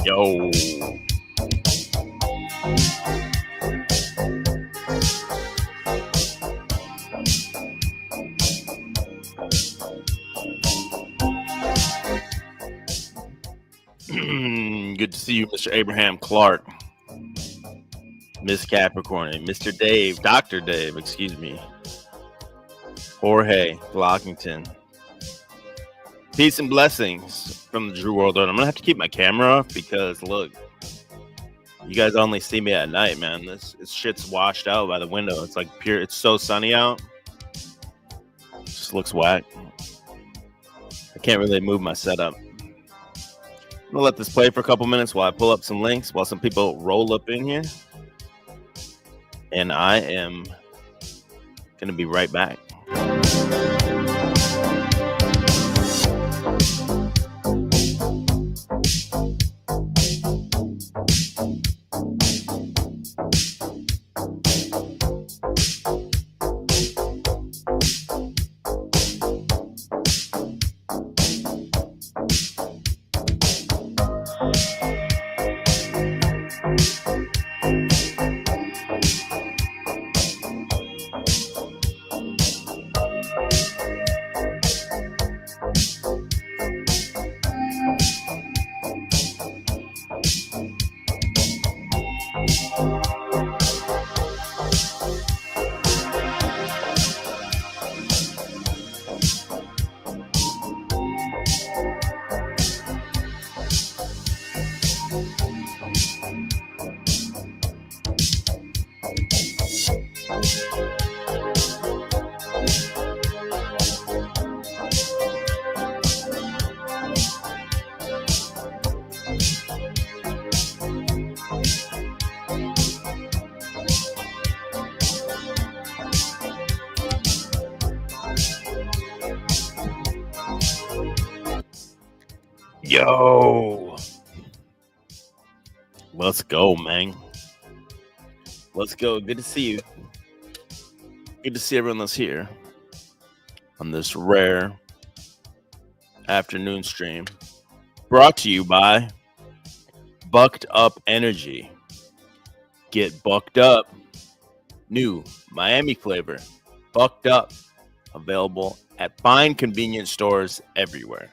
Yo. Good to see you, Mr. Abraham Clark. Miss Capricorn, Mr. Dave, Dr. Dave, excuse me. Jorge Blockington. Peace and blessings from the Drew World. I'm going to have to keep my camera off because, look, you guys only see me at night, man. This shit's washed out by the window. It's like pure, it's so sunny out. It just looks whack. I can't really move my setup. I'm going to let this play for a couple minutes while I pull up some links, while some people roll up in here. And I am going to be right back. Yo, let's go, man. Let's go. Good to see you. Good to see everyone that's here on this rare afternoon stream. Brought to you by Bucked Up Energy. Get bucked up. New Miami flavor. Bucked Up. Available at fine convenience stores everywhere.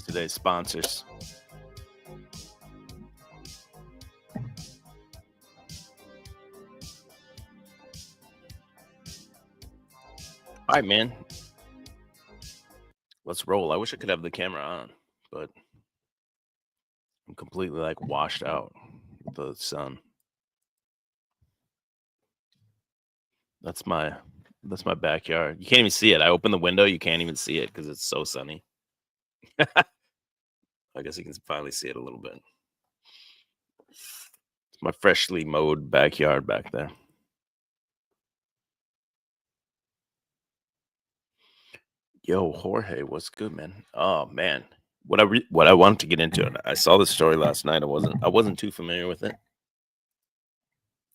Today's sponsors. All right, man. Let's roll. I wish I could have the camera on, but I'm completely like washed out with the sun. That's my backyard. You can't even see it. I open the window, you can't even see it because it's so sunny. I guess you can finally see it a little bit. It's my freshly mowed backyard back there. Yo, Jorge, what's good, man? Oh man, what I wanted to get into. I saw this story last night. I wasn't too familiar with it.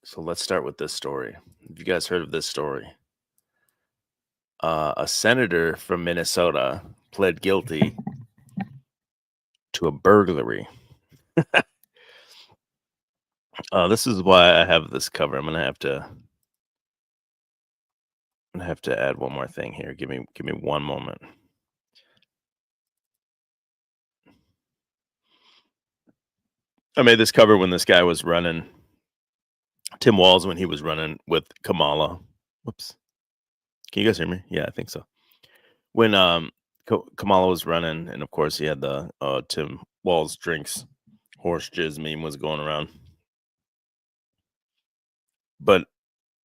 So let's start with this story. Have you guys heard of this story? A senator from Minnesota pled guilty to a burglary. This is why I have this cover. I'm gonna have to I have to add one more thing here. Give me 1 moment. I made this cover when this guy was running. Tim Walz, when he was running with Kamala. Whoops. Can you guys hear me? Yeah, I think so. When Kamala was running, and of course he had the Tim Walz drinks horse jizz meme was going around. But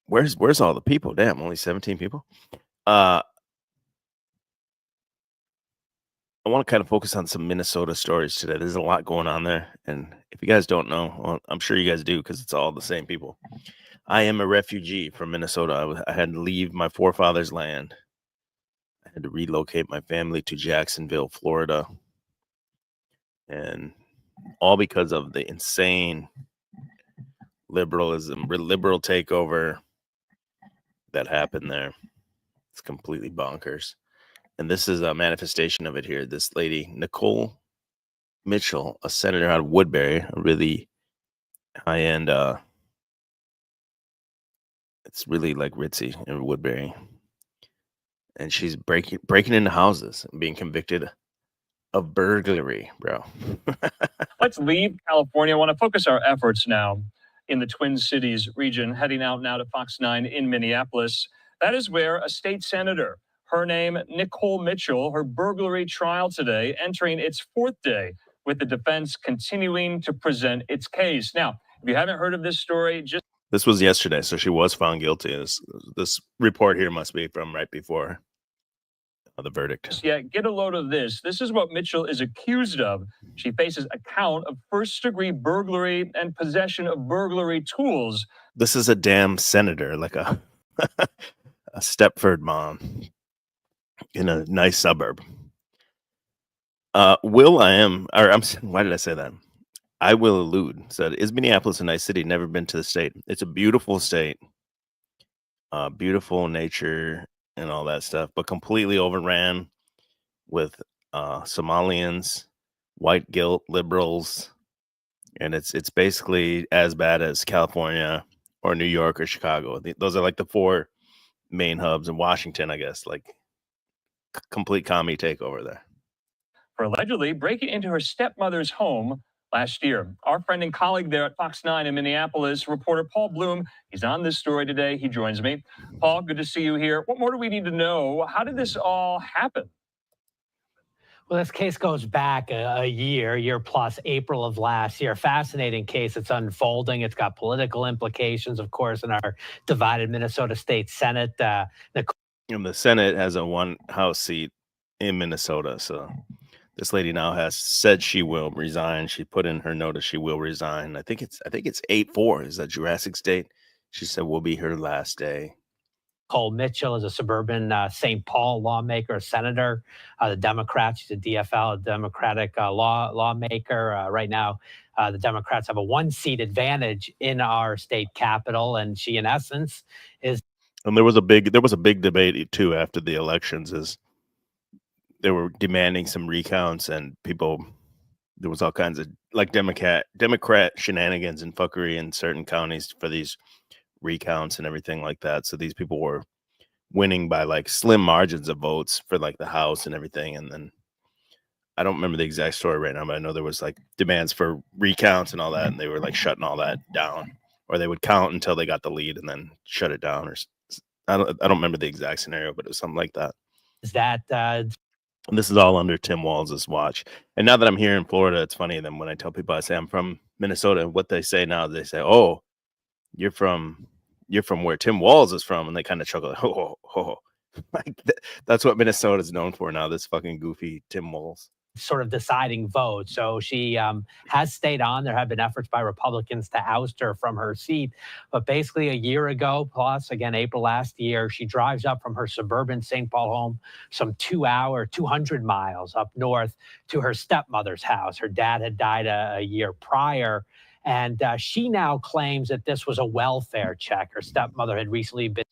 where's all the people? Damn, only 17 people. I want to kind of focus on some Minnesota stories today. There's a lot going on there, and if you guys don't know, well, I'm sure you guys do because it's all the same people. I am a refugee from Minnesota. I had to leave my forefathers' land. I had to relocate my family to Jacksonville, Florida, and all because of the insane liberal takeover that happened there. It's completely bonkers. And this is a manifestation of it here. This lady, Nicole Mitchell, a senator out of Woodbury, a really high-end, it's really like ritzy in Woodbury. And she's breaking into houses and being convicted of burglary, bro. Let's leave California. I want to focus our efforts now in the Twin Cities region, heading out now to Fox 9 in Minneapolis. That is where a state senator, her name Nicole Mitchell, her burglary trial today entering its 4th day, with the defense continuing to present its case. Now, if you haven't heard of this story, this was yesterday, so she was found guilty. This report here must be from right before the verdict. Yeah, get a load of this. This is what Mitchell is accused of. She faces a count of first-degree burglary and possession of burglary tools. This is a damn senator, like a a Stepford mom in a nice suburb. Why did I say that? I will allude. Said, is Minneapolis a nice city? Never been to the state. It's a beautiful state. Beautiful nature and all that stuff, but completely overran with Somalians, white guilt, liberals, and it's basically as bad as California or New York or Chicago. Those are like the 4 main hubs in Washington, I guess. Like complete commie takeover there. For allegedly breaking into her stepmother's home last year. Our friend and colleague there at Fox 9 in Minneapolis, reporter Paul Bloom, he's on this story today. He joins me. Paul, good to see you here. What more do we need to know? How did this all happen? Well, this case goes back a year plus, April of last year. Fascinating case. It's unfolding. It's got political implications, of course, in our divided Minnesota State Senate. And the Senate has a 1 House seat in Minnesota. So this lady now has said she will resign. She put in her notice she will resign. I think it's 8-4. Is that Jurassic State? She said will be her last day. Nicole Mitchell is a suburban St. Paul lawmaker, senator, the Democrats. She's a DFL, a Democratic lawmaker. Right now, the Democrats have a 1-seat advantage in our state capital, and she, in essence, is. And there was a big debate too after the elections. Is they were demanding some recounts, and there was all kinds of like Democrat shenanigans and fuckery in certain counties for these recounts and everything like that. So these people were winning by like slim margins of votes for like the House and everything. And then I don't remember the exact story right now, but I know there was like demands for recounts and all that, and they were like shutting all that down, or they would count until they got the lead and then shut it down. Or I don't remember the exact scenario, but it was something like that. Is that and this is all under Tim Walz's watch. And now that I'm here in Florida, it's funny. Then when I tell people I say I'm from Minnesota, what they say now, they say, "Oh, you're from where Tim Walz is from," and they kind of chuckle, like, "Oh." Like that's what Minnesota is known for now. This fucking goofy Tim Walz. Sort of deciding vote. So she has stayed on. There have been efforts by Republicans to oust her from her seat. But basically a year ago, plus again, April last year, she drives up from her suburban St. Paul home some 200 miles up north to her stepmother's house. Her dad had died a year prior. And she now claims that this was a welfare check. Her stepmother had recently been.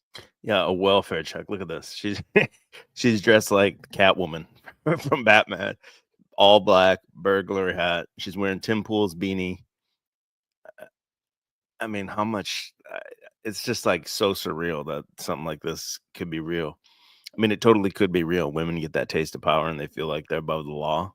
Yeah, a welfare check. Look at this. She's dressed like Catwoman from Batman. All black, burglary hat. She's wearing Tim Pool's beanie. I mean, how much? it's just like so surreal that something like this could be real. I mean, it totally could be real. Women get that taste of power and they feel like they're above the law.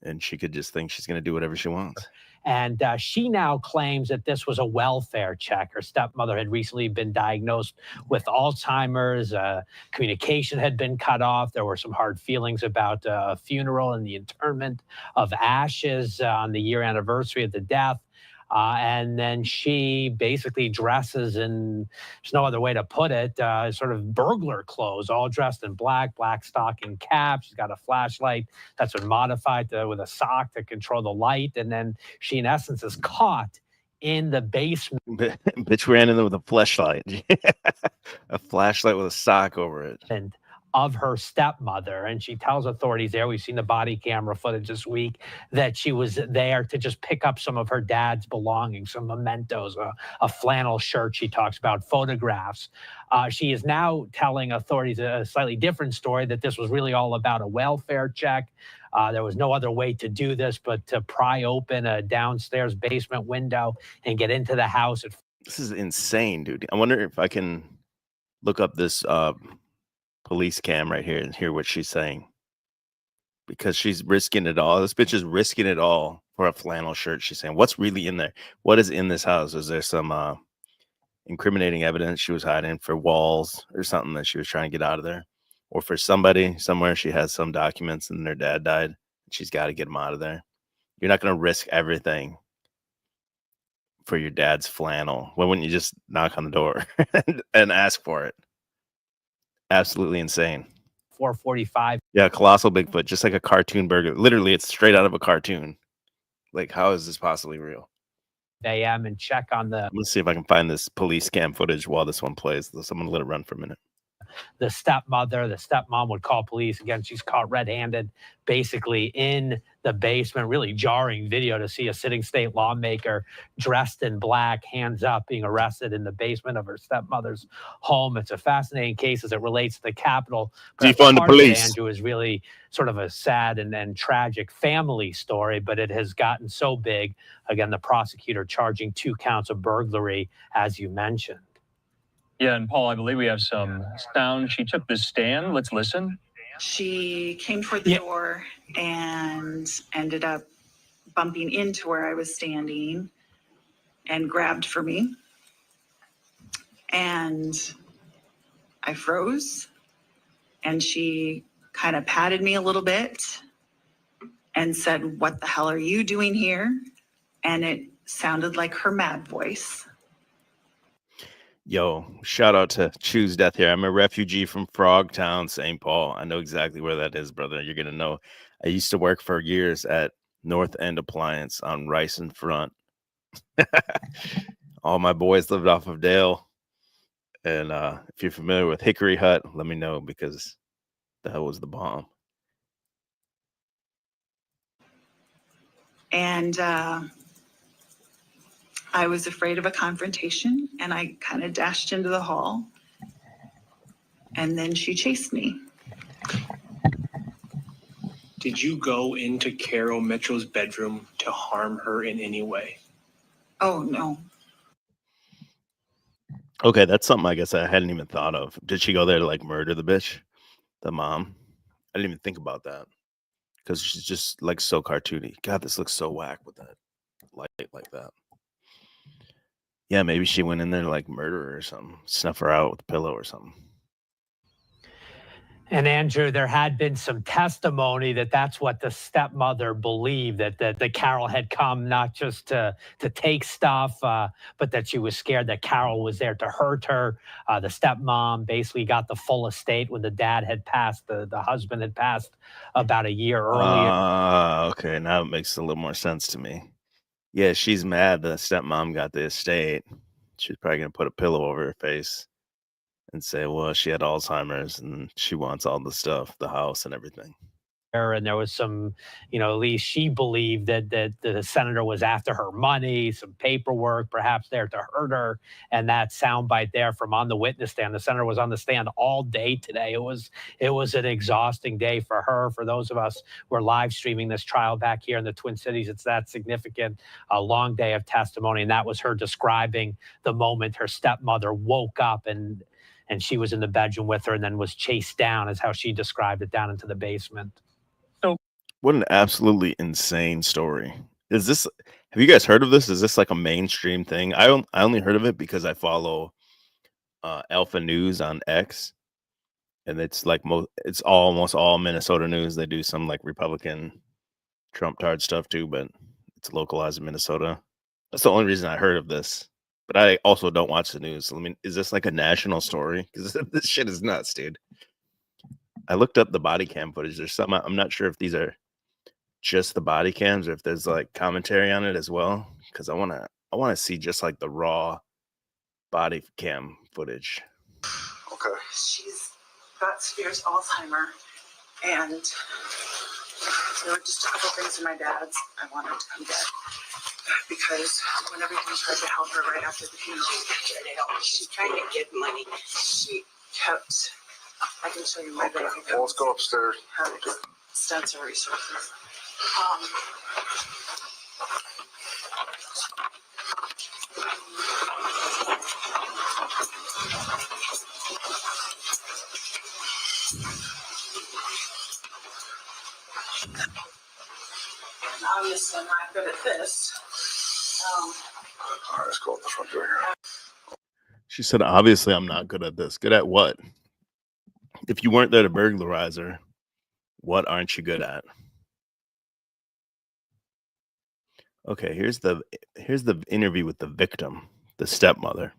And she could just think she's going to do whatever she wants. And she now claims that this was a welfare check. Her stepmother had recently been diagnosed with Alzheimer's. Communication had been cut off. There were some hard feelings about a funeral and the interment of ashes on the year anniversary of the death. And then she basically dresses in, there's no other way to put it, sort of burglar clothes, all dressed in black stocking cap. She's got a flashlight that's been modified with a sock to control the light. And then she, in essence, is caught in the basement. Bitch ran in there with a flashlight. A flashlight with a sock over it. And of her stepmother. And she tells authorities there, we've seen the body camera footage this week, that she was there to just pick up some of her dad's belongings, some mementos, a flannel shirt she talks about, photographs. She is now telling authorities a slightly different story, that this was really all about a welfare check. There was no other way to do this but to pry open a downstairs basement window and get into the house. This is insane, dude. I wonder if I can look up this police cam right here and hear what she's saying, because she's risking it all. This bitch is risking it all for a flannel shirt. She's saying, what's really in there? What is in this house? Is there some incriminating evidence she was hiding for walls or something that she was trying to get out of there, or for somebody somewhere she has some documents and their dad died and she's got to get them out of there? You're not going to risk everything for your dad's flannel. Why wouldn't you just knock on the door and ask for it? Absolutely insane. 4:45. Yeah, colossal Bigfoot, just like a cartoon burger. Literally, it's straight out of a cartoon. Like, how is this possibly real? a.m. and check on the. I'm gonna see if I can find this police cam footage while this one plays. Someone let it run for a minute. The stepmother, the stepmom would call police. Again, she's caught red-handed, basically in the basement. Really jarring video to see a sitting state lawmaker dressed in black, hands up, being arrested in the basement of her stepmother's home. It's a fascinating case as it relates to the Capitol. Defund the police. Andrew, is really sort of a sad and tragic family story, but it has gotten so big. Again, the prosecutor charging 2 counts of burglary, as you mentioned. Yeah, and Paul, I believe we have some sound. She took the stand. Let's listen. She came toward the door and ended up bumping into where I was standing and grabbed for me. And I froze, and she kind of patted me a little bit and said, "What the hell are you doing here?" And it sounded like her mad voice. Yo, shout out to Choose Death here. I'm a refugee from Frogtown, St. Paul. I know exactly where that is, brother. You're going to know. I used to work for years at North End Appliance on Rice and Front. All my boys lived off of Dale. And if you're familiar with Hickory Hut, let me know, because that was the bomb. And I was afraid of a confrontation, and I kind of dashed into the hall, and then she chased me. Did you go into Carol Mitchell's bedroom to harm her in any way? Oh, no. Okay, that's something I guess I hadn't even thought of. Did she go there to like murder the bitch, the mom? I didn't even think about that, because she's just like so cartoony. God, this looks so whack with that light like that. Yeah, maybe she went in there to like murder her or something, snuff her out with a pillow or something. And Andrew, there had been some testimony that that's what the stepmother believed, that Carol had come not just to take stuff, but that she was scared that Carol was there to hurt her. The stepmom basically got the full estate when the dad had passed, the husband had passed about a year earlier. Okay, now it makes a little more sense to me. Yeah, she's mad the stepmom got the estate. She's probably going to put a pillow over her face and say, well, she had Alzheimer's and she wants all the stuff, the house and everything. and there was some, at least she believed that the senator was after her money, some paperwork, perhaps there to hurt her. And that soundbite there from on the witness stand, the senator was on the stand all day today. It was an exhausting day for her. For those of us who are live streaming this trial back here in the Twin Cities, it's that significant, a long day of testimony. And that was her describing the moment her stepmother woke up and she was in the bedroom with her and then was chased down, is how she described it, down into the basement. What an absolutely insane story. Have you guys heard of this? Is this like a mainstream thing? I only heard of it because I follow Alpha News on X, and it's like it's almost all Minnesota news. They do some like Republican Trump tard stuff too, but it's localized in Minnesota. That's the only reason I heard of this. But I also don't watch the news. I mean, is this like a national story? Because this shit is nuts, dude. I looked up the body cam footage. There's some, I'm not sure if these are just the body cams or if there's like commentary on it as well. Because I wanna see just like the raw body cam footage. Okay. She's got severe Alzheimer, and there were just a couple things in my dad's I wanted to come get, because when everything tried to help her right after the funeral, she's trying to get money. She kept, I can show you my bank account. Well, let's go upstairs. Her extensive resources. Obviously, I'm not good at this. All right, let's go up the front door here. She said, obviously, I'm not good at this. Good at what? If you weren't there to burglarize her, what aren't you good at? Okay, here's the interview with the victim, the stepmother.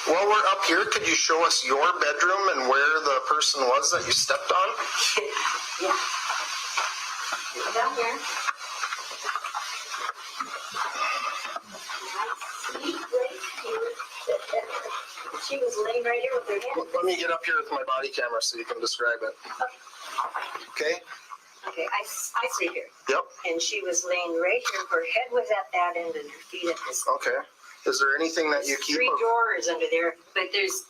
While we're up here, could you show us your bedroom and where the person was that you stepped on? Yeah. Down here. She was laying right here with her head. Let me get up here with my body camera so you can describe it. Okay? Okay, I see here. Yep. And she was laying right here. Her head was at that end and her feet at this. Okay. Is there anything that you keep? 3 drawers under there, but there's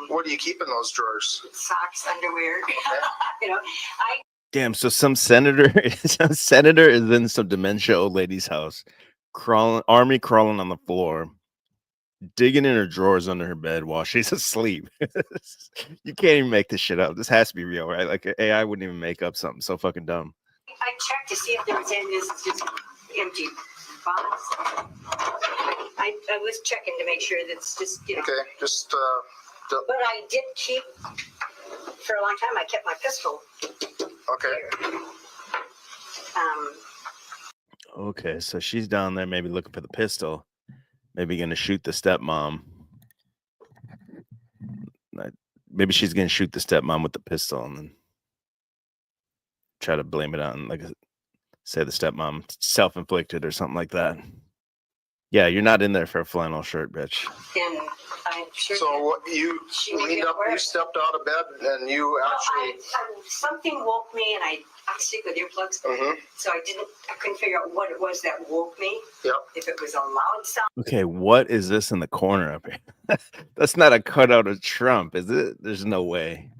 What do you keep in those drawers? socks, underwear. Damn, so some senator is in some dementia old lady's house, crawling on the floor, digging in her drawers under her bed while she's asleep. You can't even make this shit up. This has to be real, right? Like AI wouldn't even make up something so fucking dumb. I checked to see if there was any. This is just empty box. I was checking to make sure that's just, Okay, just But I did keep, for a long time, I kept my pistol okay. here. Okay, so she's down there maybe looking for the pistol, maybe gonna shoot the stepmom. Maybe she's gonna shoot the stepmom with the pistol and then try to blame it on, like, say the stepmom self-inflicted or something like that. Yeah, you're not in there for a flannel shirt, bitch. And I'm sure. So what you leaned up, you stepped out of bed, and you actually. Something woke me, and I sleep with earplugs, so I couldn't figure out what it was that woke me. Yep. If it was a loud sound. Okay, what is this in the corner up here? That's not a cutout of Trump, is it? There's no way.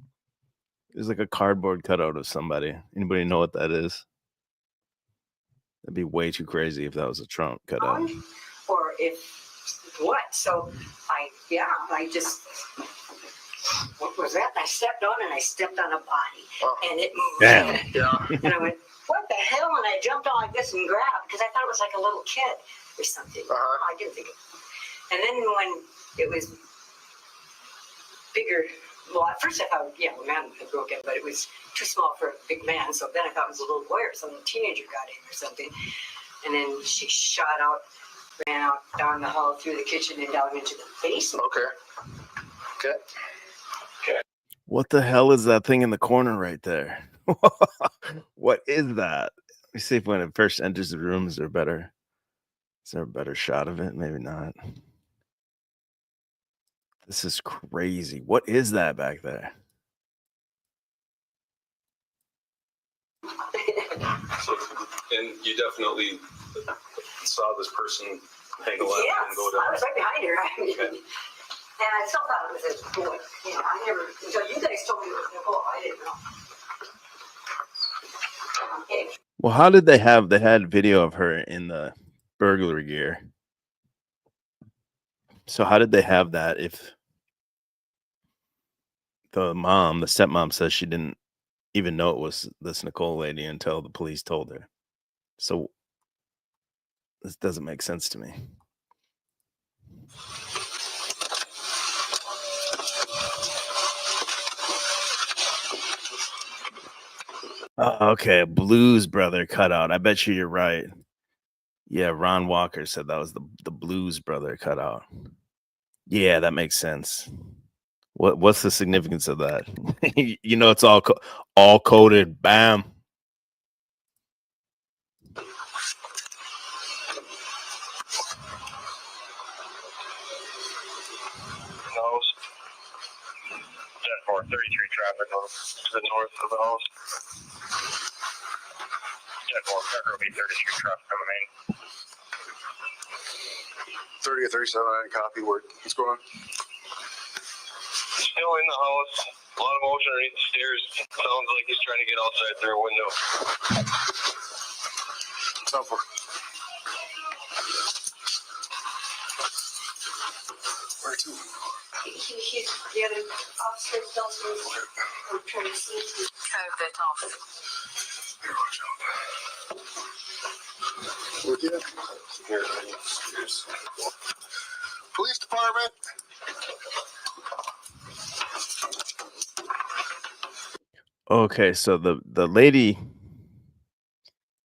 There's like a cardboard cutout of somebody. Anybody know what that is? That'd be way too crazy if that was a Trump cutout. Or if what? So I just, what was that? I stepped on and I stepped on a body, and it moved. Damn. Yeah. And I went, what the hell? And I jumped on like this and grabbed, because I thought it was like a little kid or something. I didn't think it. And then when it was bigger, well, at first I thought, a man had broken, but it was too small for a big man. So then I thought it was a little boy or some teenager got in or something. And then she shot out, ran out down the hall through the kitchen and down into the basement. Okay. What the hell is that thing in the corner right there? What is that? Let me see if when it first enters the room, is there a better shot of it? Maybe not. This is crazy. What is that back there? So, and you definitely saw this person hang a left and go down. I was right behind her. I mean, and I still thought it was a boy. You know, I never, until you guys told me it was Nicole, I didn't know. Anyway. Well, how did they had video of her in the burglary gear? So how did they have that if the stepmom says she didn't even know it was this Nicole lady until the police told her? So this doesn't make sense to me. Okay, Blues Brother cutout. I bet you're right. Yeah, Ron Walker said that was the Blues Brother cutout. Yeah, that makes sense. What's the significance of that? You know, it's all coded. Bam. House. 10-4, 33 traffic to the north of the house. 10-4, Parker will be 33 traffic on the main. 30 or 37 on copy. What's going on? Still in the house. A lot of motion underneath the stairs. Sounds like he's trying to get outside through a window. Sound for. Where to? He's the other officer downstairs. I'm trying to see if he's kind of that off. Here, watch out. With you? Here's. Police department. Okay, so the lady.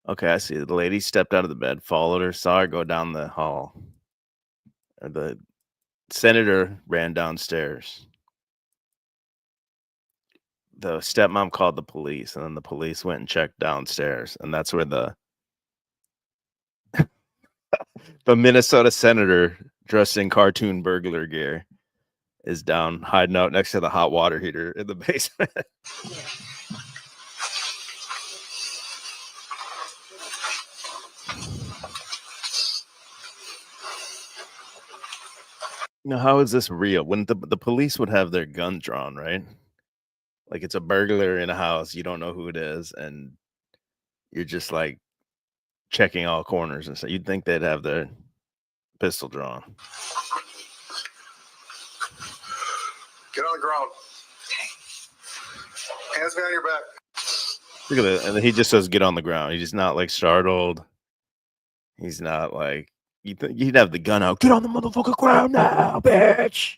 Okay, I see. The lady stepped out of the bed, followed her, saw her go down the hall. The senator ran downstairs. The stepmom called the police, and then the police went and checked downstairs, and that's where the Minnesota senator dressed in cartoon burglar gear is down hiding out next to the hot water heater in the basement. Now, how is this real? When the police would have their gun drawn, right? Like it's a burglar in a house, you don't know who it is, and you're just like checking all corners and stuff. You'd think they'd have their pistol drawn. Get on the ground. Hands behind your back. Look at that. And then he just says, get on the ground. He's just not like startled. He's not like, he'd have the gun out. Get on the motherfucking ground now, bitch.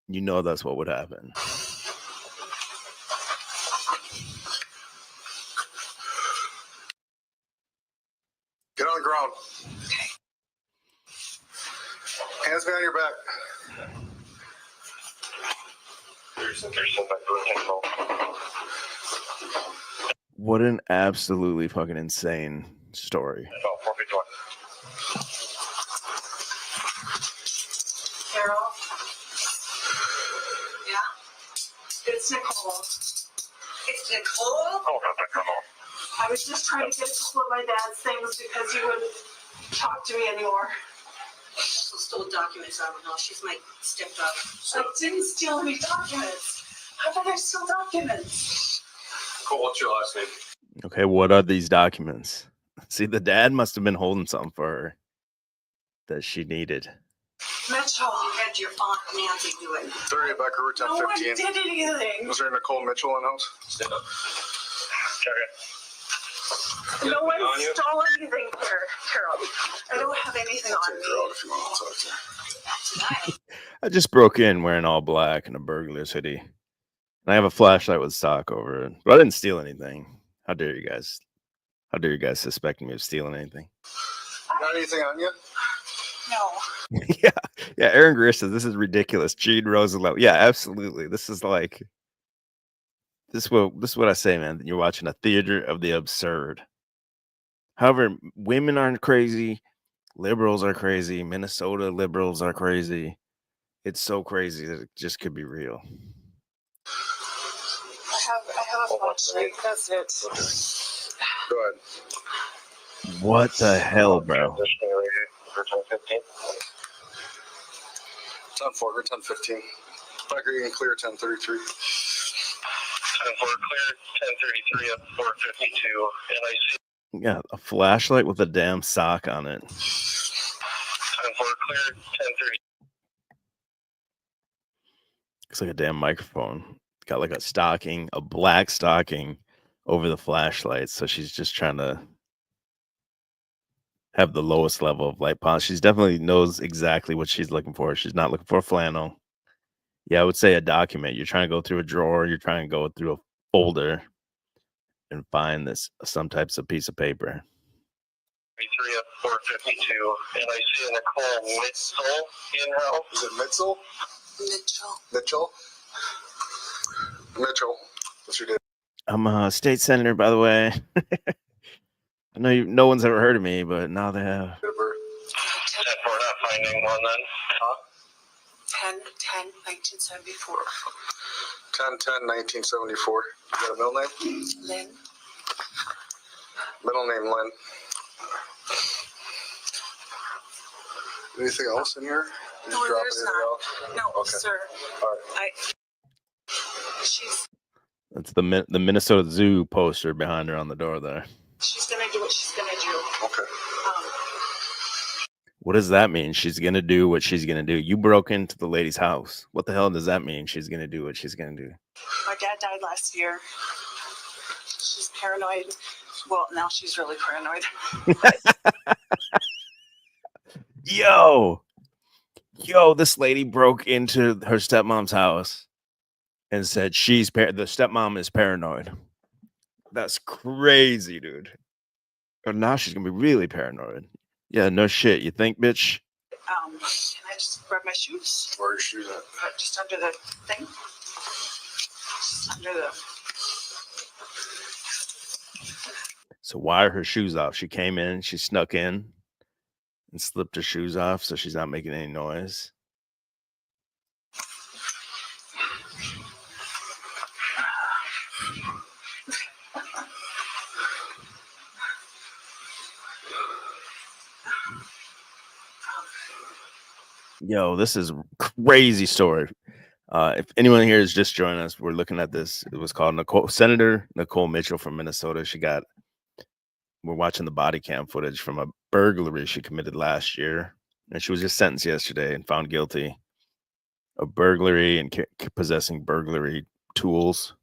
You know that's what would happen. Get on the ground. Hands behind your back. What an absolutely fucking insane story. Carol? Yeah? It's Nicole. It's Nicole? Oh, I was just trying to get a couple of my dad's things because he wouldn't talk to me anymore. Also stole documents out of the house. She's my stepdaughter. I didn't steal any documents. How did I steal documents? Cool. What's your last name? Okay, what are these documents? See, the dad must have been holding something for her that she needed. Mitchell. You had your aunt Nancy do it. 30 back Route No one 1015. did anything. Was there Nicole Mitchell in the house? Stand up. No one On you? stole anything here, Carol. I don't have anything on Take her out me. if you want to talk to her. Tonight. I just broke in wearing all black and a burglar's hoodie. And I have a flashlight with stock over it. But I didn't steal anything. How dare you guys? How dare you guys suspect me of stealing anything? Got anything on you? No. Yeah. Aaron Greer says this is ridiculous. Gene Roosevelt. Yeah, absolutely. This is like This is what I say, man. You're watching a theater of the absurd. However, women aren't crazy. Liberals are crazy. Minnesota liberals are crazy. It's so crazy that it just could be real. I have a flashlight. That's it. Go ahead. What the hell, bro? 10-4 or 10-15. Backer, you can clear 10-33. 10-4 clear, 10:33 at 4:52, and I see Yeah, a flashlight with a damn sock on it. 10-4 clear, 10:30. Looks like a damn microphone. Got like a stocking, a black stocking over the flashlight. So she's just trying to have the lowest level of light possible. She's definitely knows exactly what she's looking for. She's not looking for a flannel. Yeah, I would say a document. You're trying to go through a drawer. You're trying to go through a folder and find some types of piece of paper. 3 at 4:52, and I see a Nicole Mitchell in house. Is it Mitchell? Mitchell? Mitchell. What's your name? I'm a state senator, by the way. I know no one's ever heard of me, but now they have. Date of birth? 10-4, not finding one then. 10-10-1974. 10-10-1974. You got a middle name? Lynn. Middle name Lynn. Anything else in here? Did you No, drop there's anything not. else? No, Okay. sir. All right. She's That's the Minnesota Zoo poster behind her on the door there. gonna do what she's gonna do. Okay. What does that mean? She's gonna do what she's gonna do. You broke into the lady's house. What the hell does that mean? She's gonna do what she's gonna do. My dad died last year. She's paranoid. Well, now she's really paranoid. Yo, this lady broke into her stepmom's house and said the stepmom is paranoid. That's crazy, dude. And now she's gonna be really paranoid. Yeah, no shit. You think, bitch? Can I just grab my shoes? Where are your shoes at? Just under the thing. Just under the. So why are her shoes off? She came in, she snuck in and slipped her shoes off so she's not making any noise. Yo, this is a crazy story. If anyone here is just joining us, we're looking at this. It was called Senator Nicole Mitchell from Minnesota. We're watching the body cam footage from a burglary she committed last year. And she was just sentenced yesterday and found guilty of burglary and possessing burglary tools.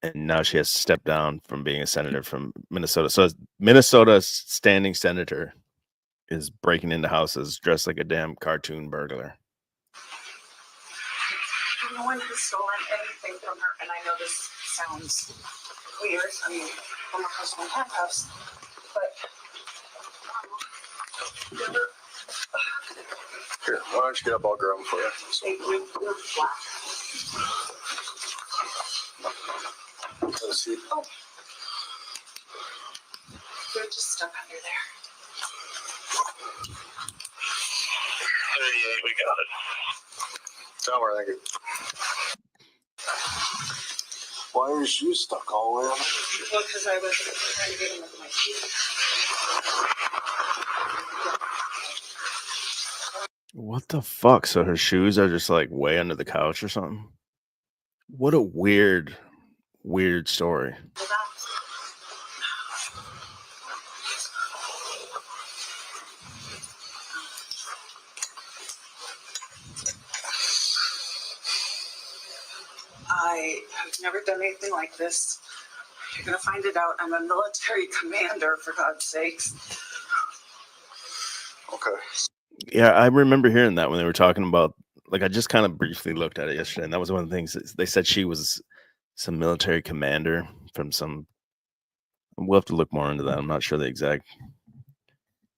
And now she has stepped down from being a senator from Minnesota. So Minnesota's standing senator is breaking into houses dressed like a damn cartoon burglar. No one has stolen anything from her, and I know this sounds weird. I mean, from a house on half house, but Here, why don't you get up? I'll grab them for you. we're flat. Have a seat. Oh, they're just stuck under there. 38, we got it. Don't worry, thank you. Why are your shoes stuck all the way on? Well, because I was trying to get them with my feet. What the fuck? So her shoes are just like way under the couch or something? What a weird story. Well, I have never done anything like this. You're going to find it out. I'm a military commander, for God's sakes. Okay. Yeah, I remember hearing that when they were talking about, like, I just kind of briefly looked at it yesterday, and that was one of the things they said she was some military commander from some. We'll have to look more into that. I'm not sure the exact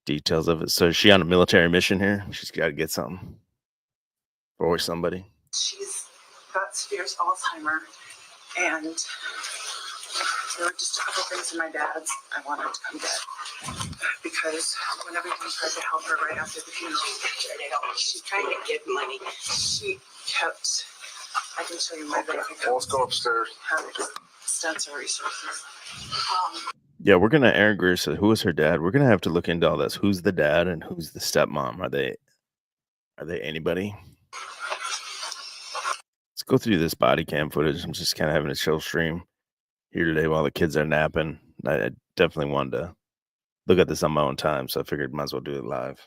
details of it. So is she on a military mission here? She's got to get something for somebody. She's got severe Alzheimer, And there were just a couple things in my dad's I wanted to come get. Because whenever he tried to help her right after the funeral, She's trying to get money. she kept, I can show you my bank Well, let's go upstairs. had extensive resources. Yeah, we're gonna Aaron Greer said, who is her dad? We're gonna have to look into all this. Who's the dad and who's the stepmom? Are they anybody? Let's go through this body cam footage. I'm just kind of having a chill stream here today while the kids are napping. I definitely wanted to look at this on my own time, so I figured might as well do it live.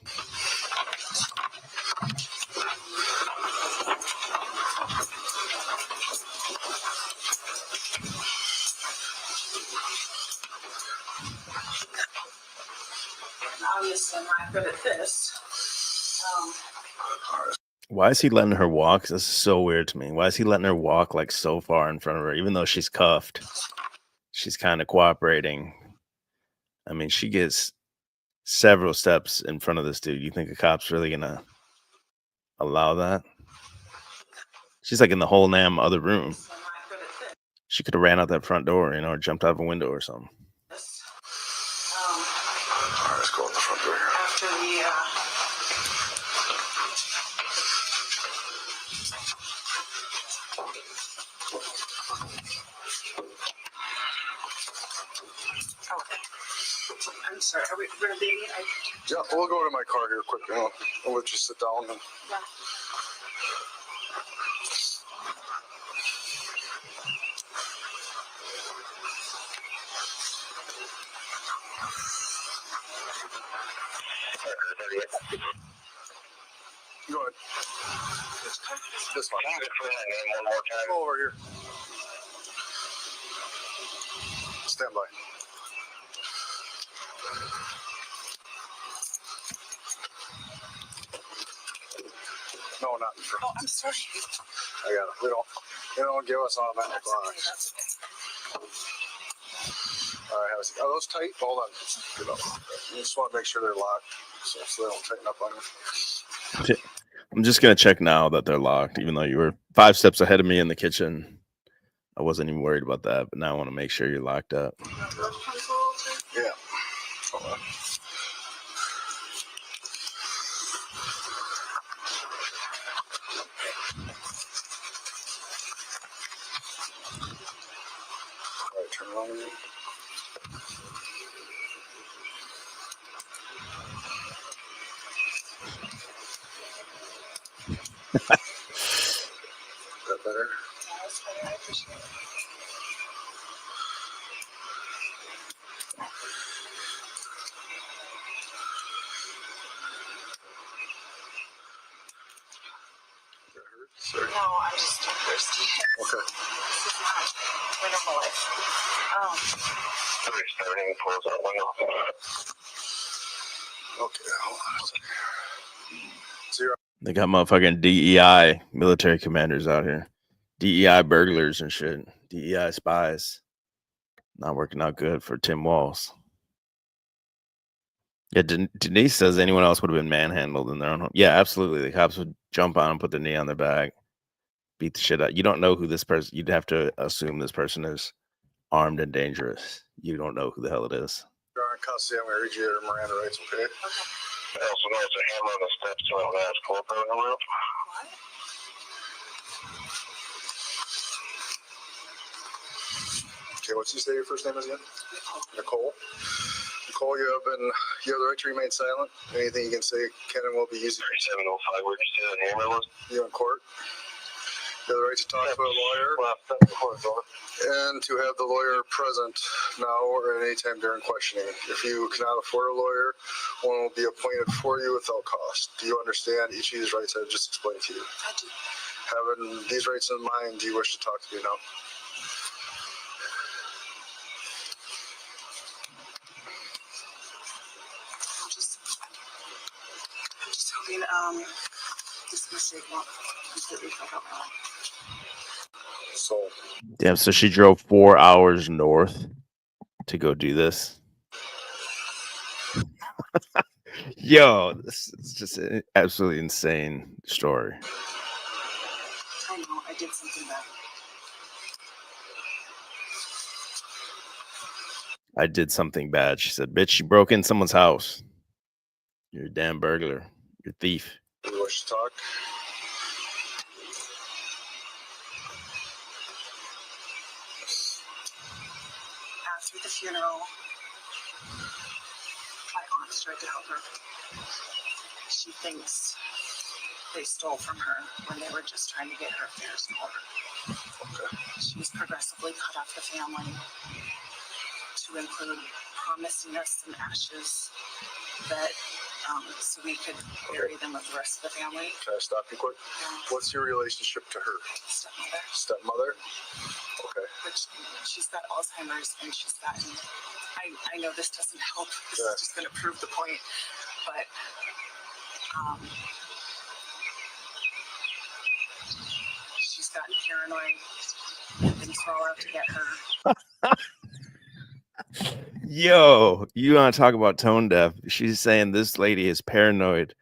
Obviously, I'm not good at this. Why is he letting her walk? This is so weird to me. Why is he letting her walk like so far in front of her, even though she's cuffed? She's kind of cooperating. I mean, she gets several steps in front of this dude. You think a cop's really gonna allow that? She's like in the whole damn other room. She could have ran out that front door, or jumped out of a window or something. All right, let's go out the front door here. After the I'm sorry, are we dating? Yeah, we'll go to my car here quick. I'll let you sit down. And... Go ahead. This one. One more time. Go over here. Stand by. No, not in front. Oh, I'm sorry. I got it. They don't give us automatic That's okay, locks. that's okay. All right, have a seat. Are those tight? Hold on. Get up. You just want to make sure they're locked so they don't tighten up on you. I'm just gonna check now that they're locked, even though you were 5 steps ahead of me in the kitchen. I wasn't even worried about that, but now I want to make sure you're locked up. Yeah. Hold on. All right, turn around. Is that better? I appreciate it. Sorry. No, I'm just too thirsty. Okay. This is not my normal life. Starting pulls out window. Okay, hold on a second. So you're They got motherfucking DEI military commanders out here, DEI burglars and shit, DEI spies. Not working out good for Tim Walls. Yeah, Denise says anyone else would have been manhandled in their own home. Yeah, absolutely. The cops would jump on them, put their knee on their back, beat the shit out. You don't know who this person. You'd have to assume this person is armed and dangerous. You don't know who the hell it is. in custody. I'm going to read you your Miranda rights, okay? I also noticed a hammer on the steps to my last court in the room. Okay, what's you say your first name is again? Nicole. Nicole, you have the right to remain silent. Anything you can say can and will be used. 3705, where did you say the hammer was? You in court. You have the right to talk to a lawyer and to have the lawyer present now or at any time during questioning. If you cannot afford a lawyer, one will be appointed for you without cost. Do you understand each of these rights I've just explained to you? I do. Having these rights in mind, do you wish to talk to me now? I'm just hoping this mistake won't completely fuck up my life. So, Damn, so she drove 4 hours north to go do this. Yo, this is just an absolutely insane story. I know, I did something bad. I did something bad. She said, bitch, you broke in someone's house. You're a damn burglar. You're a thief. You wish to talk? After the funeral, my aunt tried to help her. She thinks they stole from her when they were just trying to get her affairs in order. Okay. She's progressively cut off the family to include promising us some ashes that so we could bury them with the rest of the family. Can I stop you quick? What's your relationship to her? Stepmother. Stepmother? Okay. Which she's got Alzheimer's and she's gotten. I know this doesn't help. This is just going to prove the point, but she's gotten paranoid and things are all out to get her. Yo, you want to talk about tone deaf? She's saying this lady is paranoid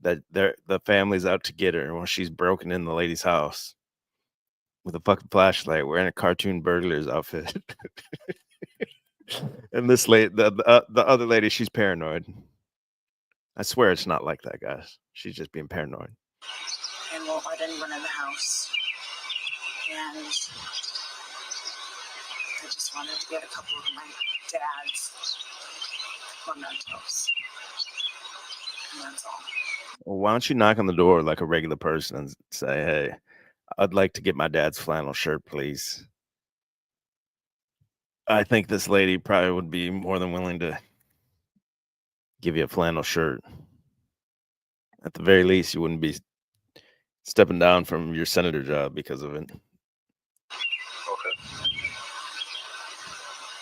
that the family's out to get her when she's broken in the lady's house with a fucking flashlight, wearing a cartoon burglar's outfit. And this lady, the other lady, she's paranoid. I swear it's not like that, guys. She's just being paranoid. And won't let anyone in the house. And I just wanted to get a couple of my dad's mementos. And that's all. Well, why don't you knock on the door like a regular person and say, hey, I'd like to get my dad's flannel shirt, please. I think this lady probably would be more than willing to give you a flannel shirt. At the very least, you wouldn't be stepping down from your senator job because of it. Okay.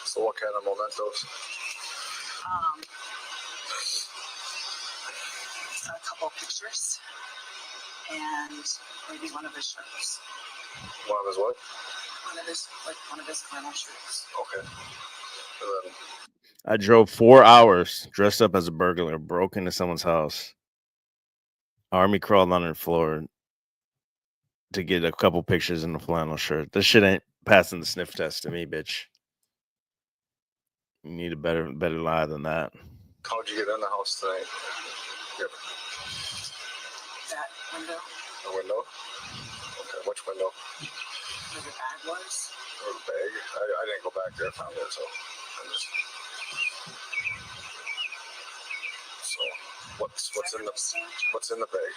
So what kind of mementos? A couple pictures and maybe one of his shirts. One of his what? One of his flannel shirts. Okay. And then I drove 4 hours dressed up as a burglar, broke into someone's house, army crawled on her floor to get a couple pictures in a flannel shirt. This shit ain't passing the sniff test to me, bitch. You need a better lie than that. how'd you get in the house tonight? Yep. That window. The window? Okay, which window? Where the bag was. Or the bag? I didn't go back there, found it, so I just... So what's in the bag?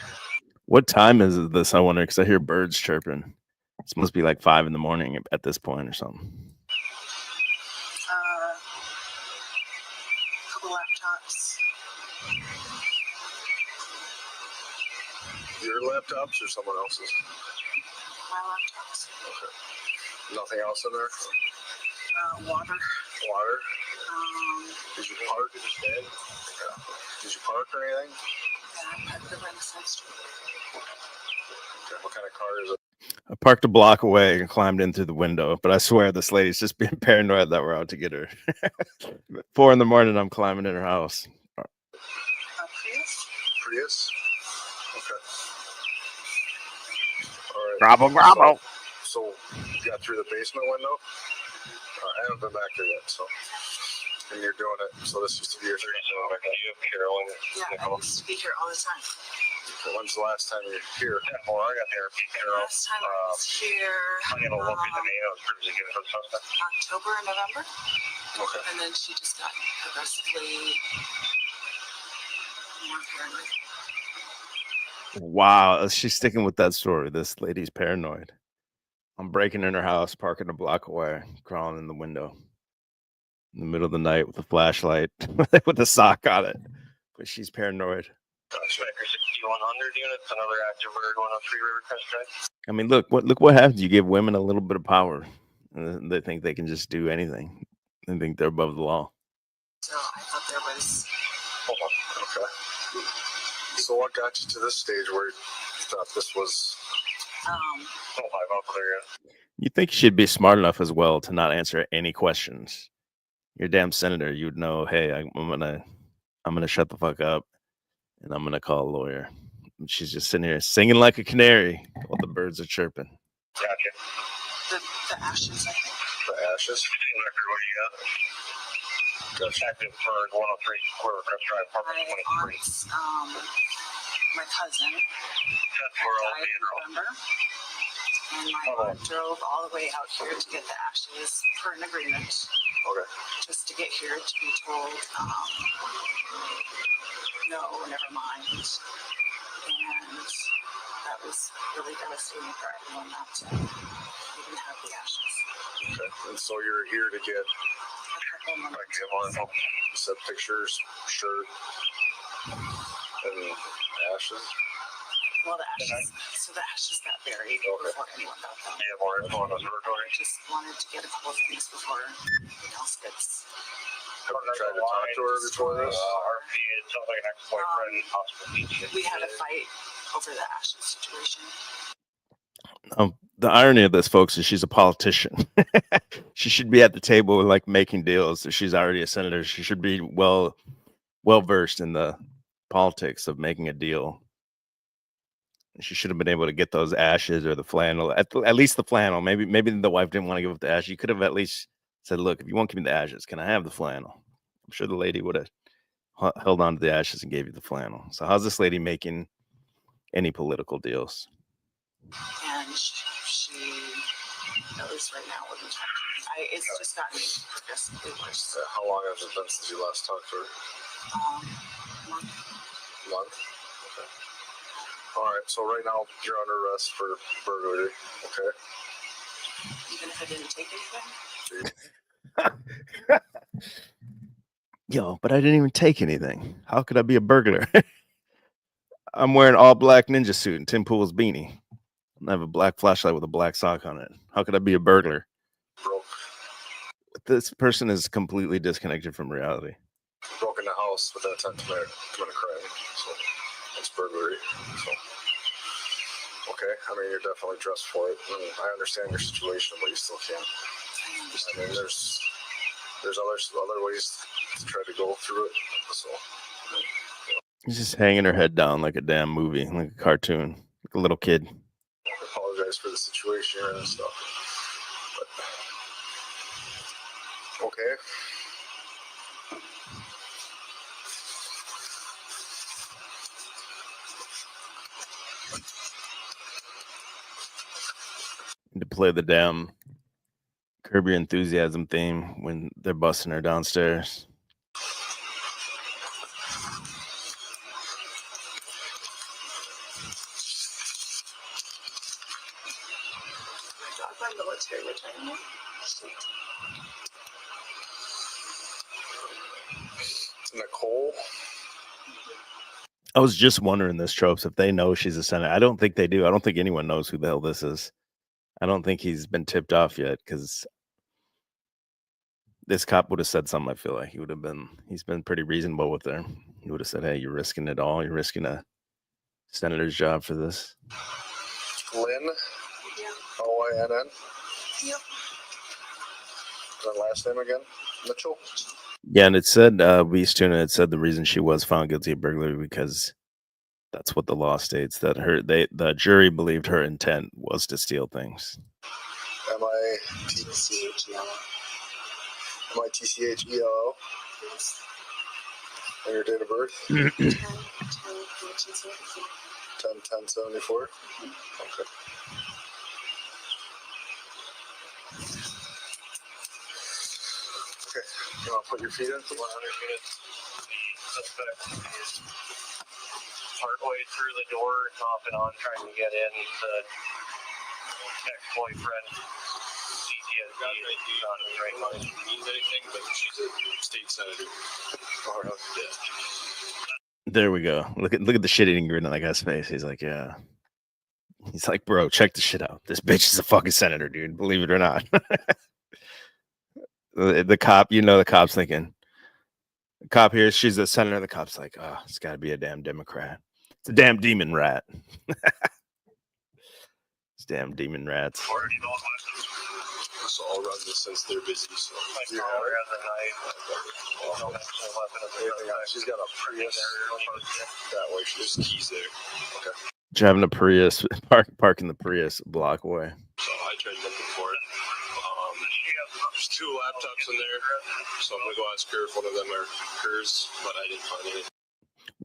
What time is this? I wonder, because I hear birds chirping. This must be like 5 a.m. at this point or something. Couple laptops. Your laptops or someone else's? My laptops. Okay. Nothing else in there? Water. Water? Did you park? Yeah. Did you park or anything? Yeah, I parked the Renaissance Street. Okay. What kind of car is it? I parked a block away and climbed in through the window, but I swear this lady's just being paranoid that we're out to get her. 4 a.m, I'm climbing in her house. Prius? Prius? Okay. All right. Bravo. So you got through the basement window? I haven't been back there yet, so. And you're doing it, so this used to be your third job. You have Carolyn. Yeah, Nicole. I used to be here all the time. So when's the last time you were here? Yeah, well, I got therapy, Carol. Last time I was here, I got a look at the name. I was pretty good at something. October and November. Okay. And then she just got progressively more paranoid. Wow, she's sticking with that story. This lady's paranoid. I'm breaking in her house, parking a block away, crawling in the window in the middle of the night with a flashlight with a sock on it. But she's paranoid. Striker 6100 units, another active bird 103 Rivercrest Drive. I mean, look what happens. You give women a little bit of power, and they think they can just do anything. They think they're above the law. So I thought there was. Okay. So what got you to this stage where you thought this was? I'll clear it. You think you should be smart enough as well to not answer any questions. You're a damn senator. You'd know, hey, I'm gonna shut the fuck up, and I'm gonna call a lawyer. And she's just sitting here singing like a canary while the birds are chirping. Gotcha. The ashes, I think. The ashes. What do you got? Active for 103 Quarter Crest Drive, apartment 23. My cousin died in November, and my aunt drove all the way out here to get the ashes for an agreement. Okay. Just to get here to be told, no, never mind. And that was really devastating for everyone not to even have the ashes. Okay. And so you're here to get A couple months. set pictures, shirt, and ashes. Well, the ashes got buried before anyone got them. Yeah, more info on the burglary. I just wanted to get a couple of things before anything else gets. Have you tried to talk to her before this? RP, it sounds like an ex-boyfriend, possible. We had a fight over the ashes situation. The irony of this, folks, is she's a politician. She should be at the table like making deals. If she's already a senator, she should be well versed in the politics of making a deal. She should have been able to get those ashes or the flannel, at least the flannel. Maybe the wife didn't want to give up the ashes. You could have at least said, "Look, if you won't give me the ashes, can I have the flannel?" I'm sure the lady would have held on to the ashes and gave you the flannel. So how's this lady making any political deals? And she knows right now what I'm talking. It's just gotten progressively worse. How long has it been since you last talked to her? Month. Okay. All right. So right now you're under arrest for burglary. Okay. Even if I didn't take anything. Yo, but I didn't even take anything. How could I be a burglar? I'm wearing all black ninja suit and Tim Pool's beanie. I have a black flashlight with a black sock on it. How could I be a burglar? Broke. This person is completely disconnected from reality. Broke in the house with an intent to commit a crime. So it's burglary. So okay. I mean, you're definitely dressed for it. I understand your situation, but you still can't. I mean, there's other ways to try to go through it. So He's just hanging her head down like a damn movie, like a cartoon, like a little kid. I apologize for the situation and stuff. But, okay. To play the damn Curb Your Enthusiasm theme when they're busting her downstairs. My military retirement. Nicole. I was just wondering this, Tropes, if they know she's a senator. I don't think they do. I don't think anyone knows who the hell this is. I don't think he's been tipped off yet, because this cop would have said something. I feel like he's been pretty reasonable with her. He would have said, "Hey, you're risking it all. You're risking a senator's job for this." Lynn. Yeah. OINN. Yep. That last name again? Mitchell. Yeah, and it said Beast Tuna. It said the reason she was found guilty of burglary because that's what the law states, that the jury believed her intent was to steal things. MITCHELO. Yes. And your date of birth? 10/10/74. Okay. Okay. You want to put your feet in? 100 units. The suspect is partway through the door, knocking on, trying to get in. The ex-boyfriend, CTSD, not in his right mind. Means anything, but she's a state senator. All right. Yeah. There we go. Look at the shit-eating grin on that guy's face. He's like, yeah. He's like, bro, check this shit out. This bitch is a fucking senator, dude. Believe it or not. The cop, the cop's thinking. The cop here, she's a senator. The cop's like, oh, it's got to be a damn Democrat. It's a damn demon rat. It's damn demon rats. So I'll run this since they're busy. So She's got a Prius. That way, she's keys there. Okay. Driving a Prius, parking the Prius a block away. I tried looking for it. 2 laptops in there, so I'm gonna go ask her if one of them are hers, but I didn't find any.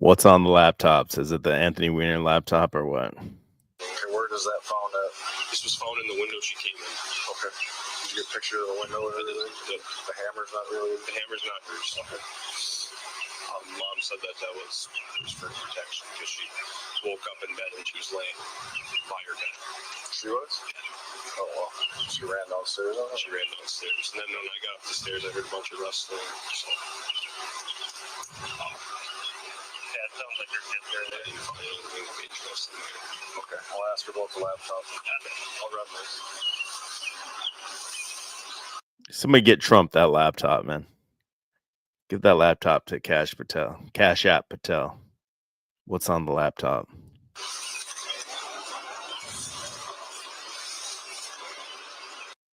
What's on the laptops? Is it the Anthony Weiner laptop or what? Okay, where does that found at? This was found in the window she came in. Okay. Did you get a picture of the window and everything? Yep. The hammer's not really. The hammer's not hers. Okay. Mom said that was for protection because she woke up in bed and she was laying by her bed. She was? Oh, well. She ran downstairs on it? She ran downstairs. And then when I got up the stairs, I heard a bunch of rustling. So. Yeah, it sounds like your kids are there. I didn't find anything of interest in there. Okay. I'll ask her about the laptop. I'll run this. Somebody get Trump that laptop, man. Give that laptop to CashApp Patel. What's on the laptop?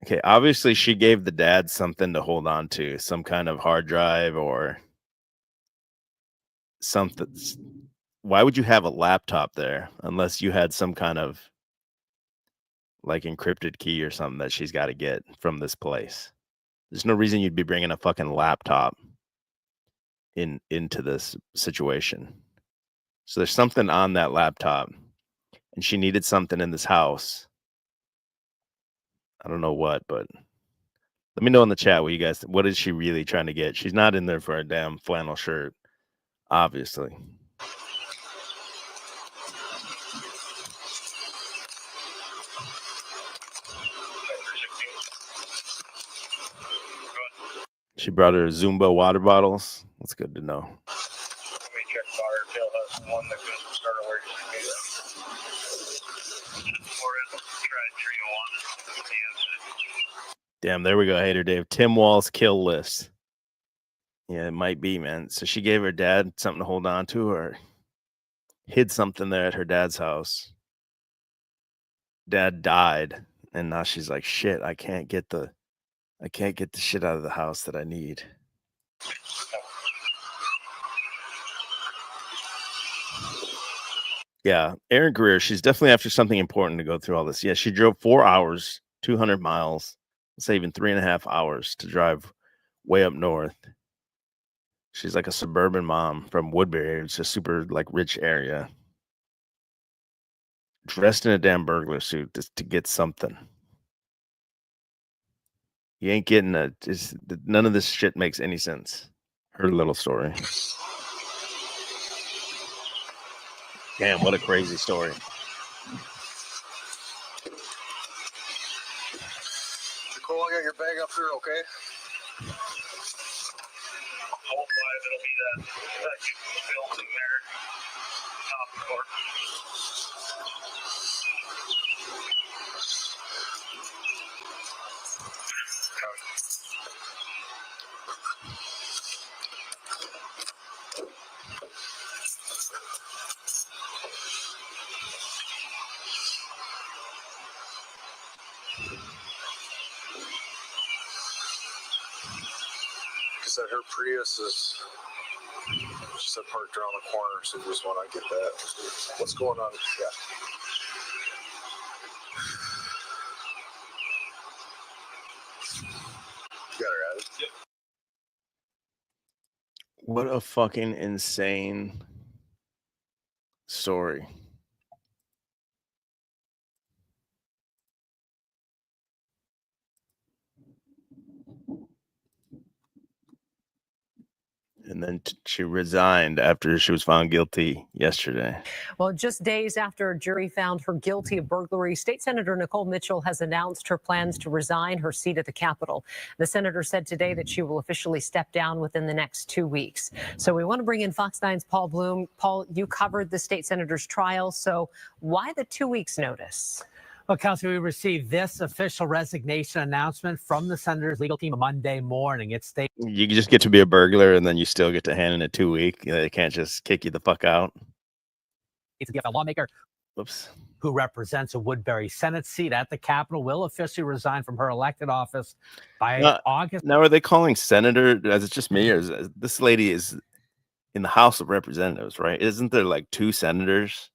Okay, obviously she gave the dad something to hold on to, some kind of hard drive or something. Why would you have a laptop there unless you had some kind of like encrypted key or something that she's got to get from this place? There's no reason you'd be bringing a fucking laptop into this situation. So there's something on that laptop and she needed something in this house. I don't know what, but let me know in the chat what is she really trying to get? She's not in there for a damn flannel shirt, obviously. She brought her Zumba water bottles. That's good to know. Let me check fire tail has one that goes to start where you can do that. Or try trio on the inside. Damn, there we go. Hater Dave. Tim Wall's kill list. Yeah, it might be, man. So she gave her dad something to hold on to or hid something there at her dad's house. Dad died. And now she's like, shit, I can't get the shit out of the house that I need. Yeah, Erin Greer, she's definitely after something important to go through all this. Yeah, she drove 4 hours, 200 miles, let's say even 3.5 hours to drive way up north. She's like a suburban mom from Woodbury. It's a super like rich area. Dressed in a damn burglar suit just to get something. You ain't getting none of this shit makes any sense. Her little story. Damn, what a crazy story. Nicole, I got your bag up here, okay? Whole five, it'll be that built in there. Top court. She said her Prius is, she said parked around the corner, so just want to get that. What's going on? Yeah. You got her at it? Yep. What a fucking insane story. And then she resigned after she was found guilty yesterday. Well, just days after a jury found her guilty of burglary, State Senator Nicole Mitchell has announced her plans to resign her seat at the Capitol. The senator said today that she will officially step down within the next 2 weeks. So we want to bring in Fox 9's Paul Bloom. Paul, you covered the state senator's trial. So why the 2 weeks notice? Well, Kelsey, we received this official resignation announcement from the senator's legal team Monday morning. It's you just get to be a burglar and then you still get to hand in a 2 week. They can't just kick you the fuck out. It's a lawmaker who represents a Woodbury Senate seat at the Capitol will officially resign from her elected office by August. Now, are they calling senator? Is it just me, or is this lady is in the House of Representatives, right? Isn't there like 2 senators?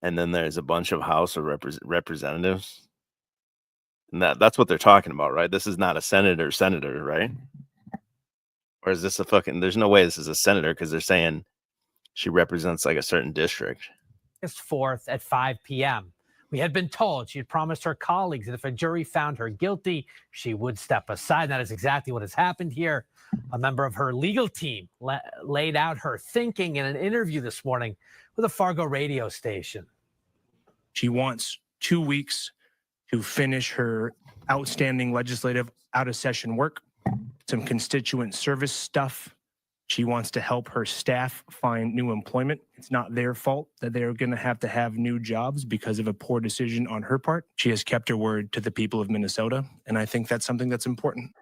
And then there's a bunch of House of Representatives. And that's what they're talking about, right? This is not a senator, right? Or is this a fucking? There's no way this is a senator because they're saying she represents like a certain district. August 4th at 5 p.m. We had been told she had promised her colleagues that if a jury found her guilty, she would step aside. That is exactly what has happened here. A member of her legal team laid out her thinking in an interview this morning with a Fargo radio station. She wants 2 weeks to finish her outstanding legislative out-of-session work, some constituent service stuff. She wants to help her staff find new employment. It's not their fault that they're going to have new jobs because of a poor decision on her part. She has kept her word to the people of Minnesota, and I think that's something that's important.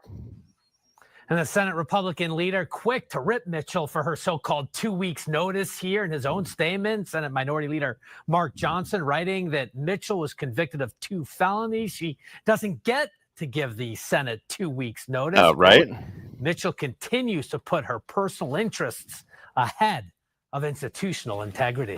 And the Senate Republican leader quick to rip Mitchell for her so-called 2 weeks notice here in his own statement. Senate Minority Leader Mark Johnson writing that Mitchell was convicted of 2 felonies. She doesn't get to give the Senate 2 weeks notice. Right. Mitchell continues to put her personal interests ahead of institutional integrity.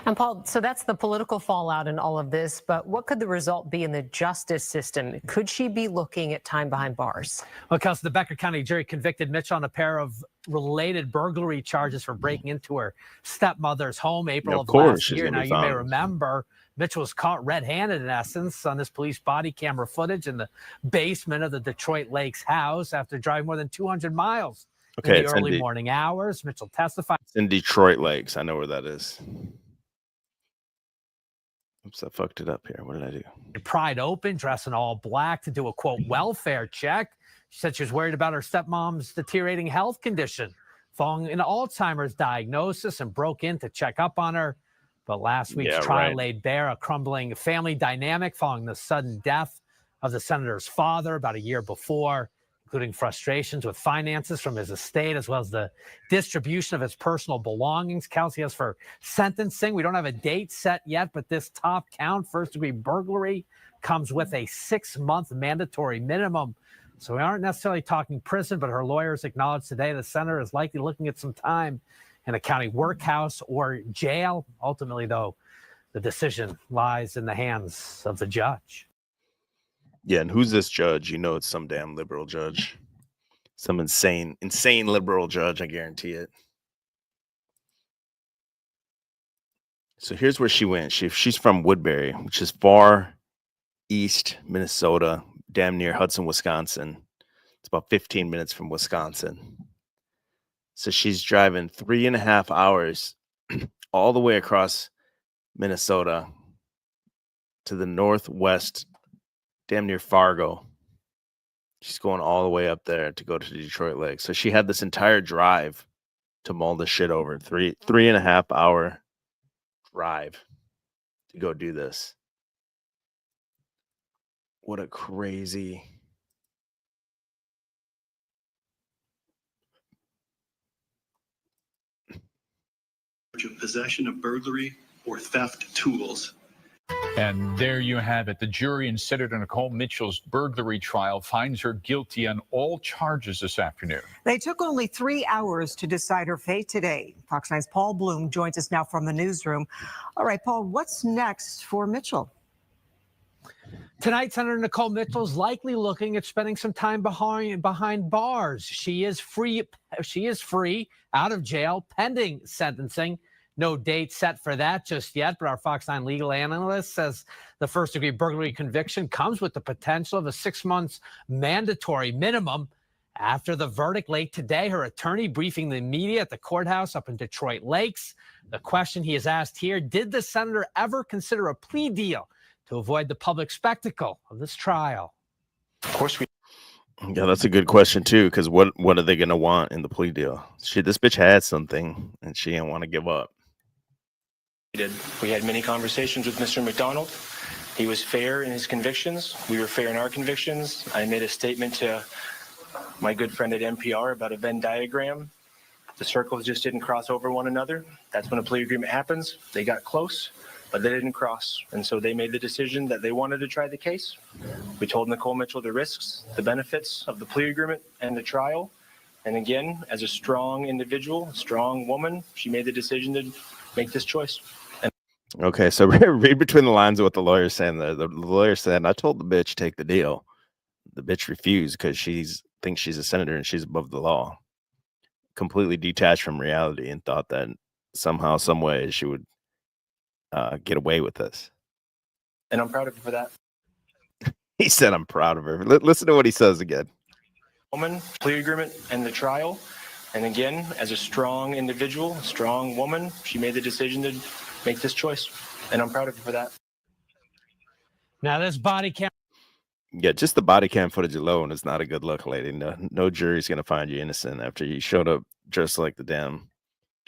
And Paul, so that's the political fallout in all of this, but what could the result be in the justice system? Could she be looking at time behind bars? Well, Kelsey, the Becker County jury convicted Mitchell on a pair of related burglary charges for breaking into her stepmother's home April of last year. Now, you may remember Mitchell was caught red-handed, in essence, on this police body camera footage in the basement of the Detroit Lakes house after driving more than 200 miles. Okay, in the early morning hours. Mitchell testified. It's in Detroit Lakes. I know where that is. Oops, I fucked it up here. What did I do? Pried open, dressed in all black to do a, quote, welfare check. She said she was worried about her stepmom's deteriorating health condition following an Alzheimer's diagnosis and broke in to check up on her. But last week's trial laid bare a crumbling family dynamic following the sudden death of the senator's father about a year before, including frustrations with finances from his estate, as well as the distribution of his personal belongings. Kelsey, as for sentencing, we don't have a date set yet, but this top count, first-degree burglary, comes with a 6-month mandatory minimum. So we aren't necessarily talking prison, but her lawyers acknowledged today the senator is likely looking at some time in a county workhouse or jail. Ultimately, though, the decision lies in the hands of the judge. Yeah, and who's this judge? You know it's some damn liberal judge. Some insane liberal judge, I guarantee it. So here's where she went. She's from Woodbury, which is far east Minnesota, damn near Hudson, Wisconsin. It's about 15 minutes from Wisconsin. So she's driving 3.5 hours all the way across Minnesota to the northwest, damn near Fargo. She's going all the way up there to go to the Detroit Lake. So she had this entire drive to mull this shit over. 3.5 hour drive to go do this. What a crazy. Of possession of burglary or theft tools. And there you have it. The jury in Senator Nicole Mitchell's burglary trial finds her guilty on all charges this afternoon. They took only 3 hours to decide her fate today. Fox 9's Paul Bloom joins us now from the newsroom. All right, Paul, what's next for Mitchell? Tonight, Senator Nicole Mitchell is likely looking at spending some time behind bars. She is free out of jail pending sentencing. No date set for that just yet, but our Fox 9 legal analyst says the first-degree burglary conviction comes with the potential of a 6 months mandatory minimum. After the verdict late today, her attorney briefing the media at the courthouse up in Detroit Lakes. The question he has asked here, did the senator ever consider a plea deal to avoid the public spectacle of this trial? Of course we. Yeah, that's a good question too, because what are they gonna want in the plea deal? This bitch had something and she didn't want to give up. We had many conversations with Mr. McDonald. He was fair in his convictions. We were fair in our convictions. I made a statement to my good friend at NPR about a Venn diagram. The circles just didn't cross over one another. That's when a plea agreement happens. They got close, but they didn't cross. And so they made the decision that they wanted to try the case. We told Nicole Mitchell the risks, the benefits of the plea agreement and the trial. And again, as a strong individual, a strong woman, she made the decision to make this choice. Okay, so read between the lines of what the lawyer's saying. The lawyer said, "I told the bitch take the deal. The bitch refused because thinks she's a senator and she's above the law. Completely detached from reality and thought that somehow, some way, she would get away with this." And I'm proud of her for that. He said, "I'm proud of her." Listen to what he says again. Woman, plea agreement, and the trial. And again, as a strong individual, a strong woman, she made the decision to make this choice. And I'm proud of her for that. Now, this body cam. Yeah, just the body cam footage alone is not a good look, lady. No jury's gonna find you innocent after you showed up dressed like the damn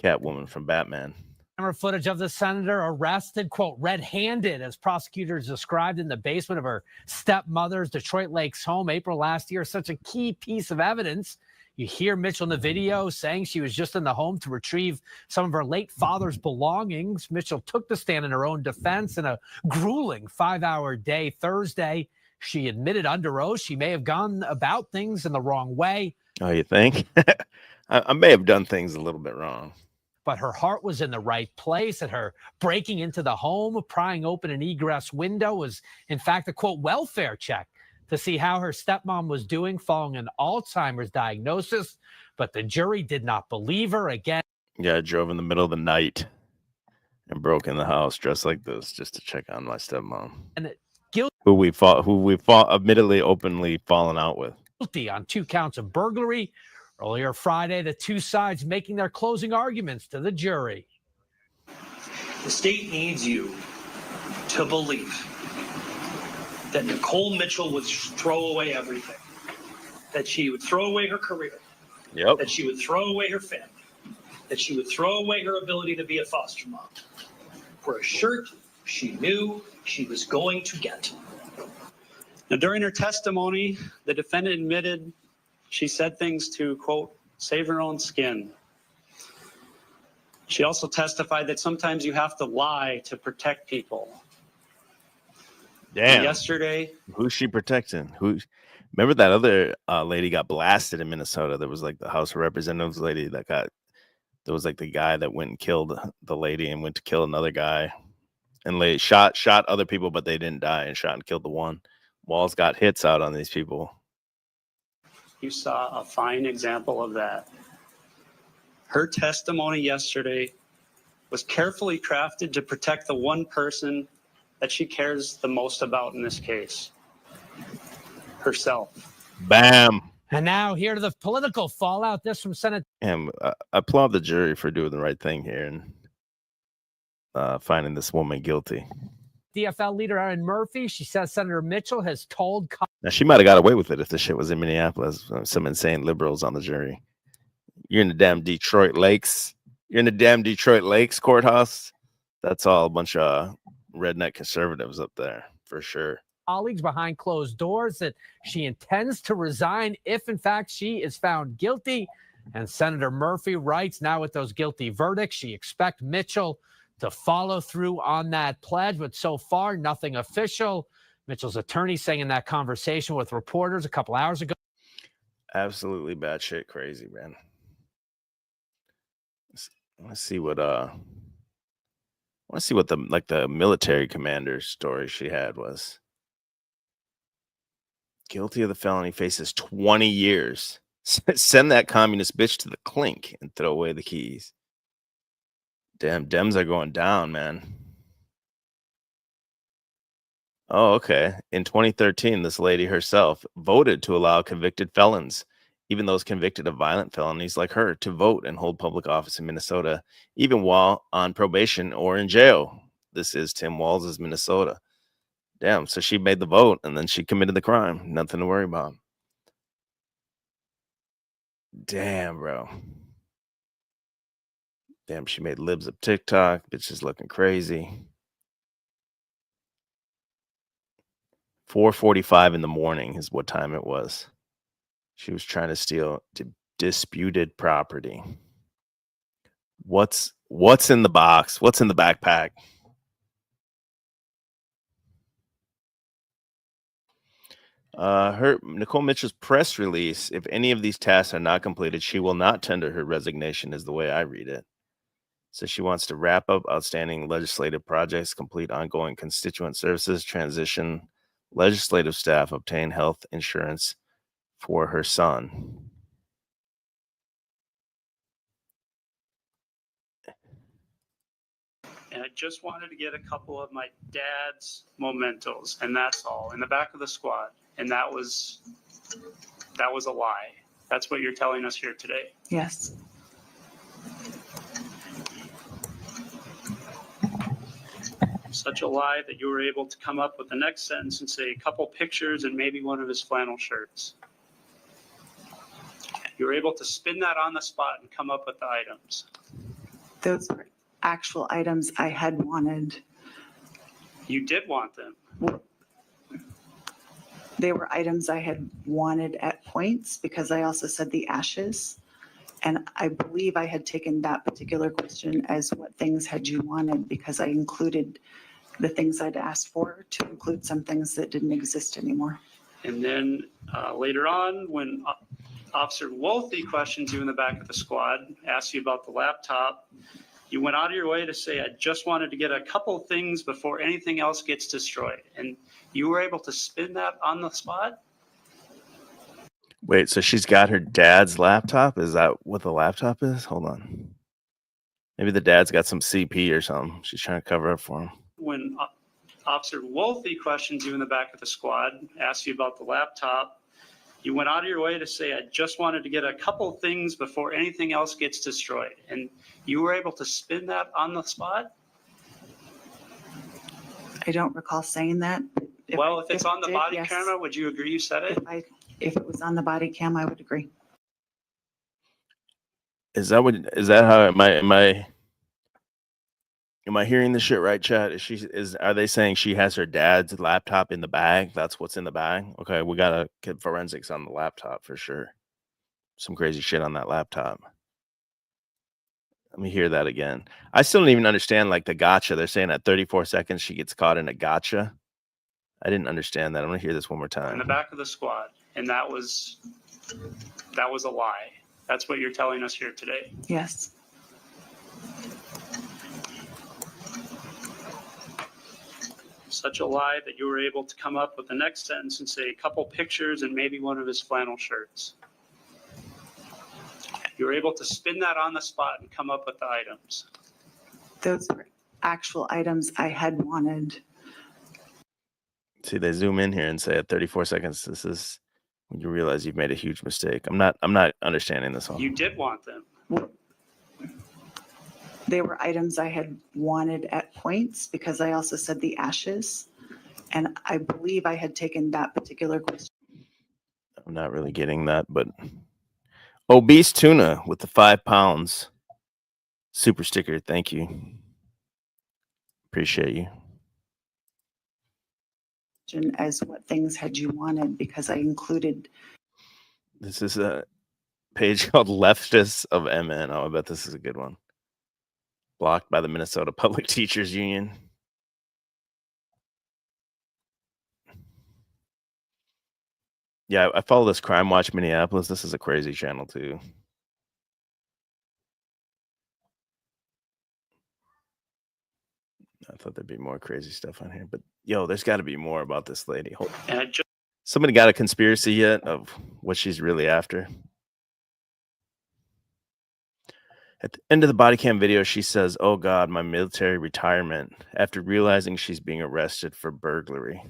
Catwoman from Batman. Camera footage of the senator arrested, quote, red-handed, as prosecutors described, in the basement of her stepmother's Detroit Lakes home April last year. Such a key piece of evidence. You hear Mitchell in the video saying she was just in the home to retrieve some of her late father's belongings. Mitchell took the stand in her own defense in a grueling 5-hour day Thursday. She admitted under oath she may have gone about things in the wrong way. Oh, you think? I may have done things a little bit wrong. But her heart was in the right place, and her breaking into the home, prying open an egress window was, in fact, a, quote, welfare check to see how her stepmom was doing following an Alzheimer's diagnosis. But the jury did not believe her again. Yeah, I drove in the middle of the night and broke in the house dressed like this just to check on my stepmom. And who we fought, admittedly, openly fallen out with. Guilty on 2 counts of burglary. Earlier Friday, the two sides making their closing arguments to the jury. The state needs you to believe that Nicole Mitchell would throw away everything, that she would throw away her career, that she would throw away her family, that she would throw away her ability to be a foster mom for a shirt she knew she was going to get. Now, during her testimony, the defendant admitted she said things to, quote, save her own skin. She also testified that sometimes you have to lie to protect people. Damn. Yesterday. Who's she protecting? Remember that other lady got blasted in Minnesota? There was like the House of Representatives lady there was like the guy that went and killed the lady and went to kill another guy. And they shot other people, but they didn't die, and shot and killed the one. Walls got hits out on these people. You saw a fine example of that. Her testimony yesterday was carefully crafted to protect the one person that she cares the most about in this case, herself. Bam. And now here to the political fallout. This from Senate. And I applaud the jury for doing the right thing here and finding this woman guilty. DFL leader Erin Murphy, she says Senator Mitchell has told. Now, she might have got away with it if this shit was in Minneapolis. Some insane liberals on the jury. You're in the damn Detroit Lakes. You're in the damn Detroit Lakes courthouse. That's all a bunch of redneck conservatives up there, for sure. Colleagues behind closed doors that she intends to resign if, in fact, she is found guilty. And Senator Murphy writes, now with those guilty verdicts, she expects Mitchell to follow through on that pledge, but so far, nothing official. Mitchell's attorney saying in that conversation with reporters a couple hours ago. Absolutely batshit crazy, man. Let's see what the military commander story she had was. Guilty of the felony, faces 20 years. Send that communist bitch to the clink and throw away the keys. Damn, Dems are going down, man. Oh, okay. In 2013, this lady herself voted to allow convicted felons, even those convicted of violent felonies like her, to vote and hold public office in Minnesota, even while on probation or in jail. This is Tim Walz' Minnesota. Damn, so she made the vote and then she committed the crime. Nothing to worry about. Damn, bro. Damn, she made libs of TikTok. Bitch is looking crazy. 4:45 in the morning is what time it was. She was trying to steal disputed property. What's in the box? What's in the backpack? Nicole Mitchell's press release, if any of these tasks are not completed, she will not tender her resignation, is the way I read it. So she wants to wrap up outstanding legislative projects, complete ongoing constituent services, transition legislative staff, obtain health insurance for her son. And I just wanted to get a couple of my dad's mementos, and that's all, in the back of the squad. And that was a lie. That's what you're telling us here today. Yes. Such a lie that you were able to come up with the next sentence and say a couple pictures and maybe one of his flannel shirts. You were able to spin that on the spot and come up with the items. Those were actual items I had wanted. You did want them. They were items I had wanted at points because I also said the ashes. And I believe I had taken that particular question as what things had you wanted because I included the things I'd asked for to include some things that didn't exist anymore. And then later on, when Officer Wolfe questioned you in the back of the squad, asked you about the laptop, you went out of your way to say, I just wanted to get a couple things before anything else gets destroyed. And you were able to spin that on the spot? Wait, so she's got her dad's laptop? Is that what the laptop is? Hold on. Maybe the dad's got some CP or something. She's trying to cover up for him. When Officer Wolfe questioned you in the back of the squad, asked you about the laptop, you went out of your way to say, I just wanted to get a couple things before anything else gets destroyed. And you were able to spin that on the spot? I don't recall saying that. If it's on the body yes. camera, would you agree you said it? If it was on the body cam, I would agree. Is that how am I hearing this shit right, chat? Are they saying she has her dad's laptop in the bag? That's what's in the bag? Okay, we gotta get forensics on the laptop for sure. Some crazy shit on that laptop. Let me hear that again. I still don't even understand like the gotcha. They're saying at 34 seconds she gets caught in a gotcha. I didn't understand that. I'm gonna hear this one more time. In the back of the squad. And that was a lie. That's what you're telling us here today. Yes. Such a lie that you were able to come up with the next sentence and say a couple pictures and maybe one of his flannel shirts. You were able to spin that on the spot and come up with the items. Those were actual items I had wanted. See, they zoom in here and say at 34 seconds, this is when you realize you've made a huge mistake. I'm not understanding this one. You did want them. They were items I had wanted at points because I also said the ashes. And I believe I had taken that particular question. I'm not really getting that, but Obese Tuna with the 5 pounds. Super sticker. Thank you. Appreciate you. As what things had you wanted because I included. This is a page called Leftists of MN. Oh, I bet this is a good one. Blocked by the Minnesota Public Teachers Union. Yeah, I follow this Crime Watch Minneapolis. This is a crazy channel too. I thought there'd be more crazy stuff on here, but yo, there's got to be more about this lady. Somebody got a conspiracy yet of what she's really after? At the end of the body cam video, she says, "Oh God, my military retirement," after realizing she's being arrested for burglary.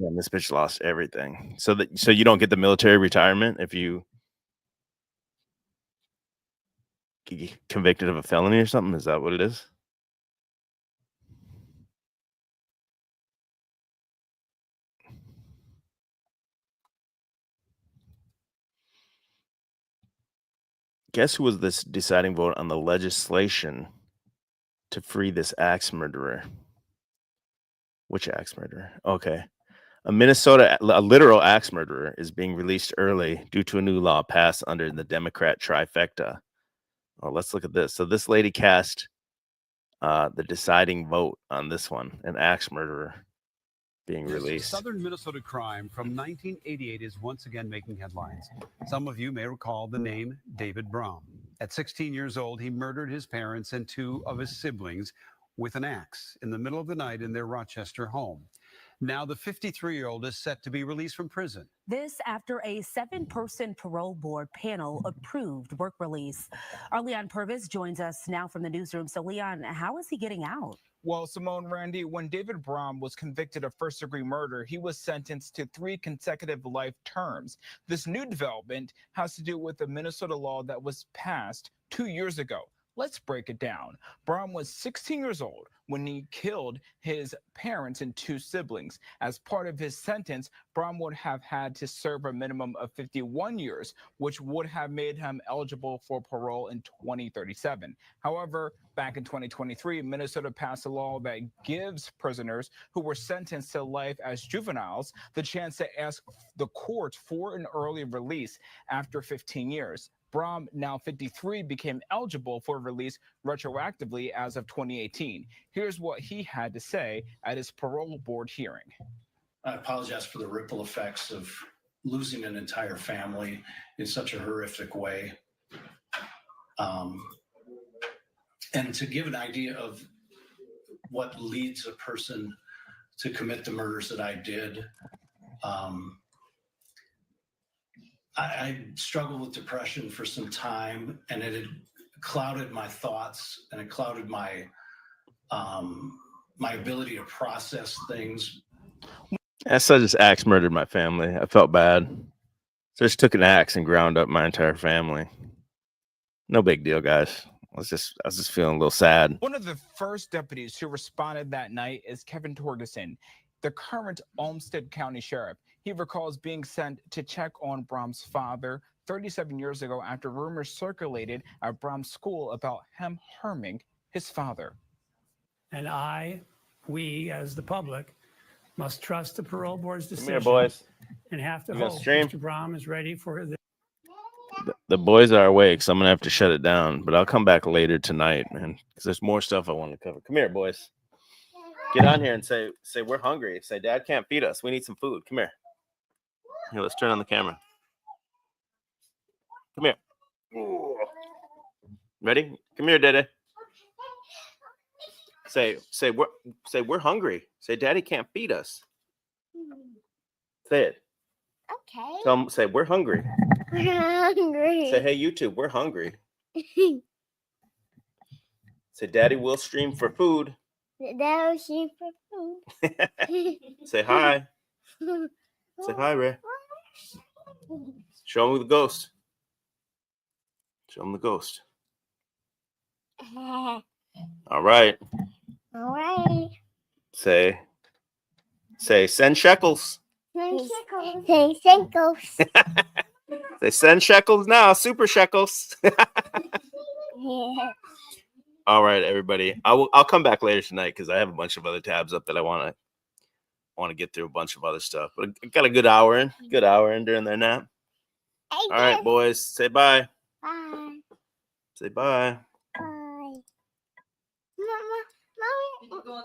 Yeah, and this bitch lost everything. So you don't get the military retirement if you get convicted of a felony or something? Is that what it is? Guess who was this deciding vote on the legislation to free this axe murderer? Which axe murderer? Okay. A literal axe murderer is being released early due to a new law passed under the Democrat trifecta. Oh, let's look at this. So this lady cast the deciding vote on this one, an axe murderer. being This released. Southern Minnesota crime from 1988 is once again making headlines. Some of you may recall the name David Brom. At 16 years old, he murdered his parents and two of his siblings with an axe in the middle of the night in their Rochester home. Now the 53-year-old is set to be released from prison. This after a 7-person parole board panel approved work release. Our Leon Purvis joins us now from the newsroom. So Leon, how is he getting out? Well, Simone, Randy, when David Brom was convicted of first-degree murder, he was sentenced to 3 consecutive life terms. This new development has to do with a Minnesota law that was passed 2 years ago. Let's break it down. Brom was 16 years old when he killed his parents and 2 siblings. As part of his sentence, Brom would have had to serve a minimum of 51 years, which would have made him eligible for parole in 2037. However, back in 2023, Minnesota passed a law that gives prisoners who were sentenced to life as juveniles the chance to ask the court for an early release after 15 years. Brom, now 53, became eligible for release retroactively as of 2018. Here's what he had to say at his parole board hearing. I apologize for the ripple effects of losing an entire family in such a horrific way. And to give an idea of what leads a person to commit the murders that I did, I struggled with depression for some time, and it had clouded my thoughts, and it clouded my my ability to process things. I said this axe murdered my family. I felt bad. So I just took an axe and ground up my entire family. No big deal, guys. I was just feeling a little sad. One of the first deputies who responded that night is Kevin Torgerson, the current Olmsted County Sheriff. He recalls being sent to check on Brom's father 37 years ago after rumors circulated at Brom's school about him harming his father. And we as the public, must trust the parole board's decision. Come here, boys. And have to You gonna hope stream? Mr. Brom is ready for the The boys are awake, so I'm gonna have to shut it down. But I'll come back later tonight, man, because there's more stuff I want to cover. Come here, boys. Get on here and say we're hungry. Say Dad can't feed us. We need some food. Come here. Here, let's turn on the camera. Come here. Ooh. Ready? Come here, Dada. Say we're hungry. Say Daddy can't feed us. Say it. Okay. Tell them, say we're hungry. We're hungry. Say, hey, YouTube, we're hungry. Say, Daddy will stream for food. That was sheep for food. Say hi. Say hi, Ray. Show him the ghost. Show him the ghost. All right. All right. Say send shekels. Send shekels. Say shekels. Say send shekels now. Super shekels. Yeah. All right, everybody. I'll come back later tonight because I have a bunch of other tabs up that I want to get through a bunch of other stuff. But I got a good hour in during their nap. All right, boys. Say bye. Bye. Say bye.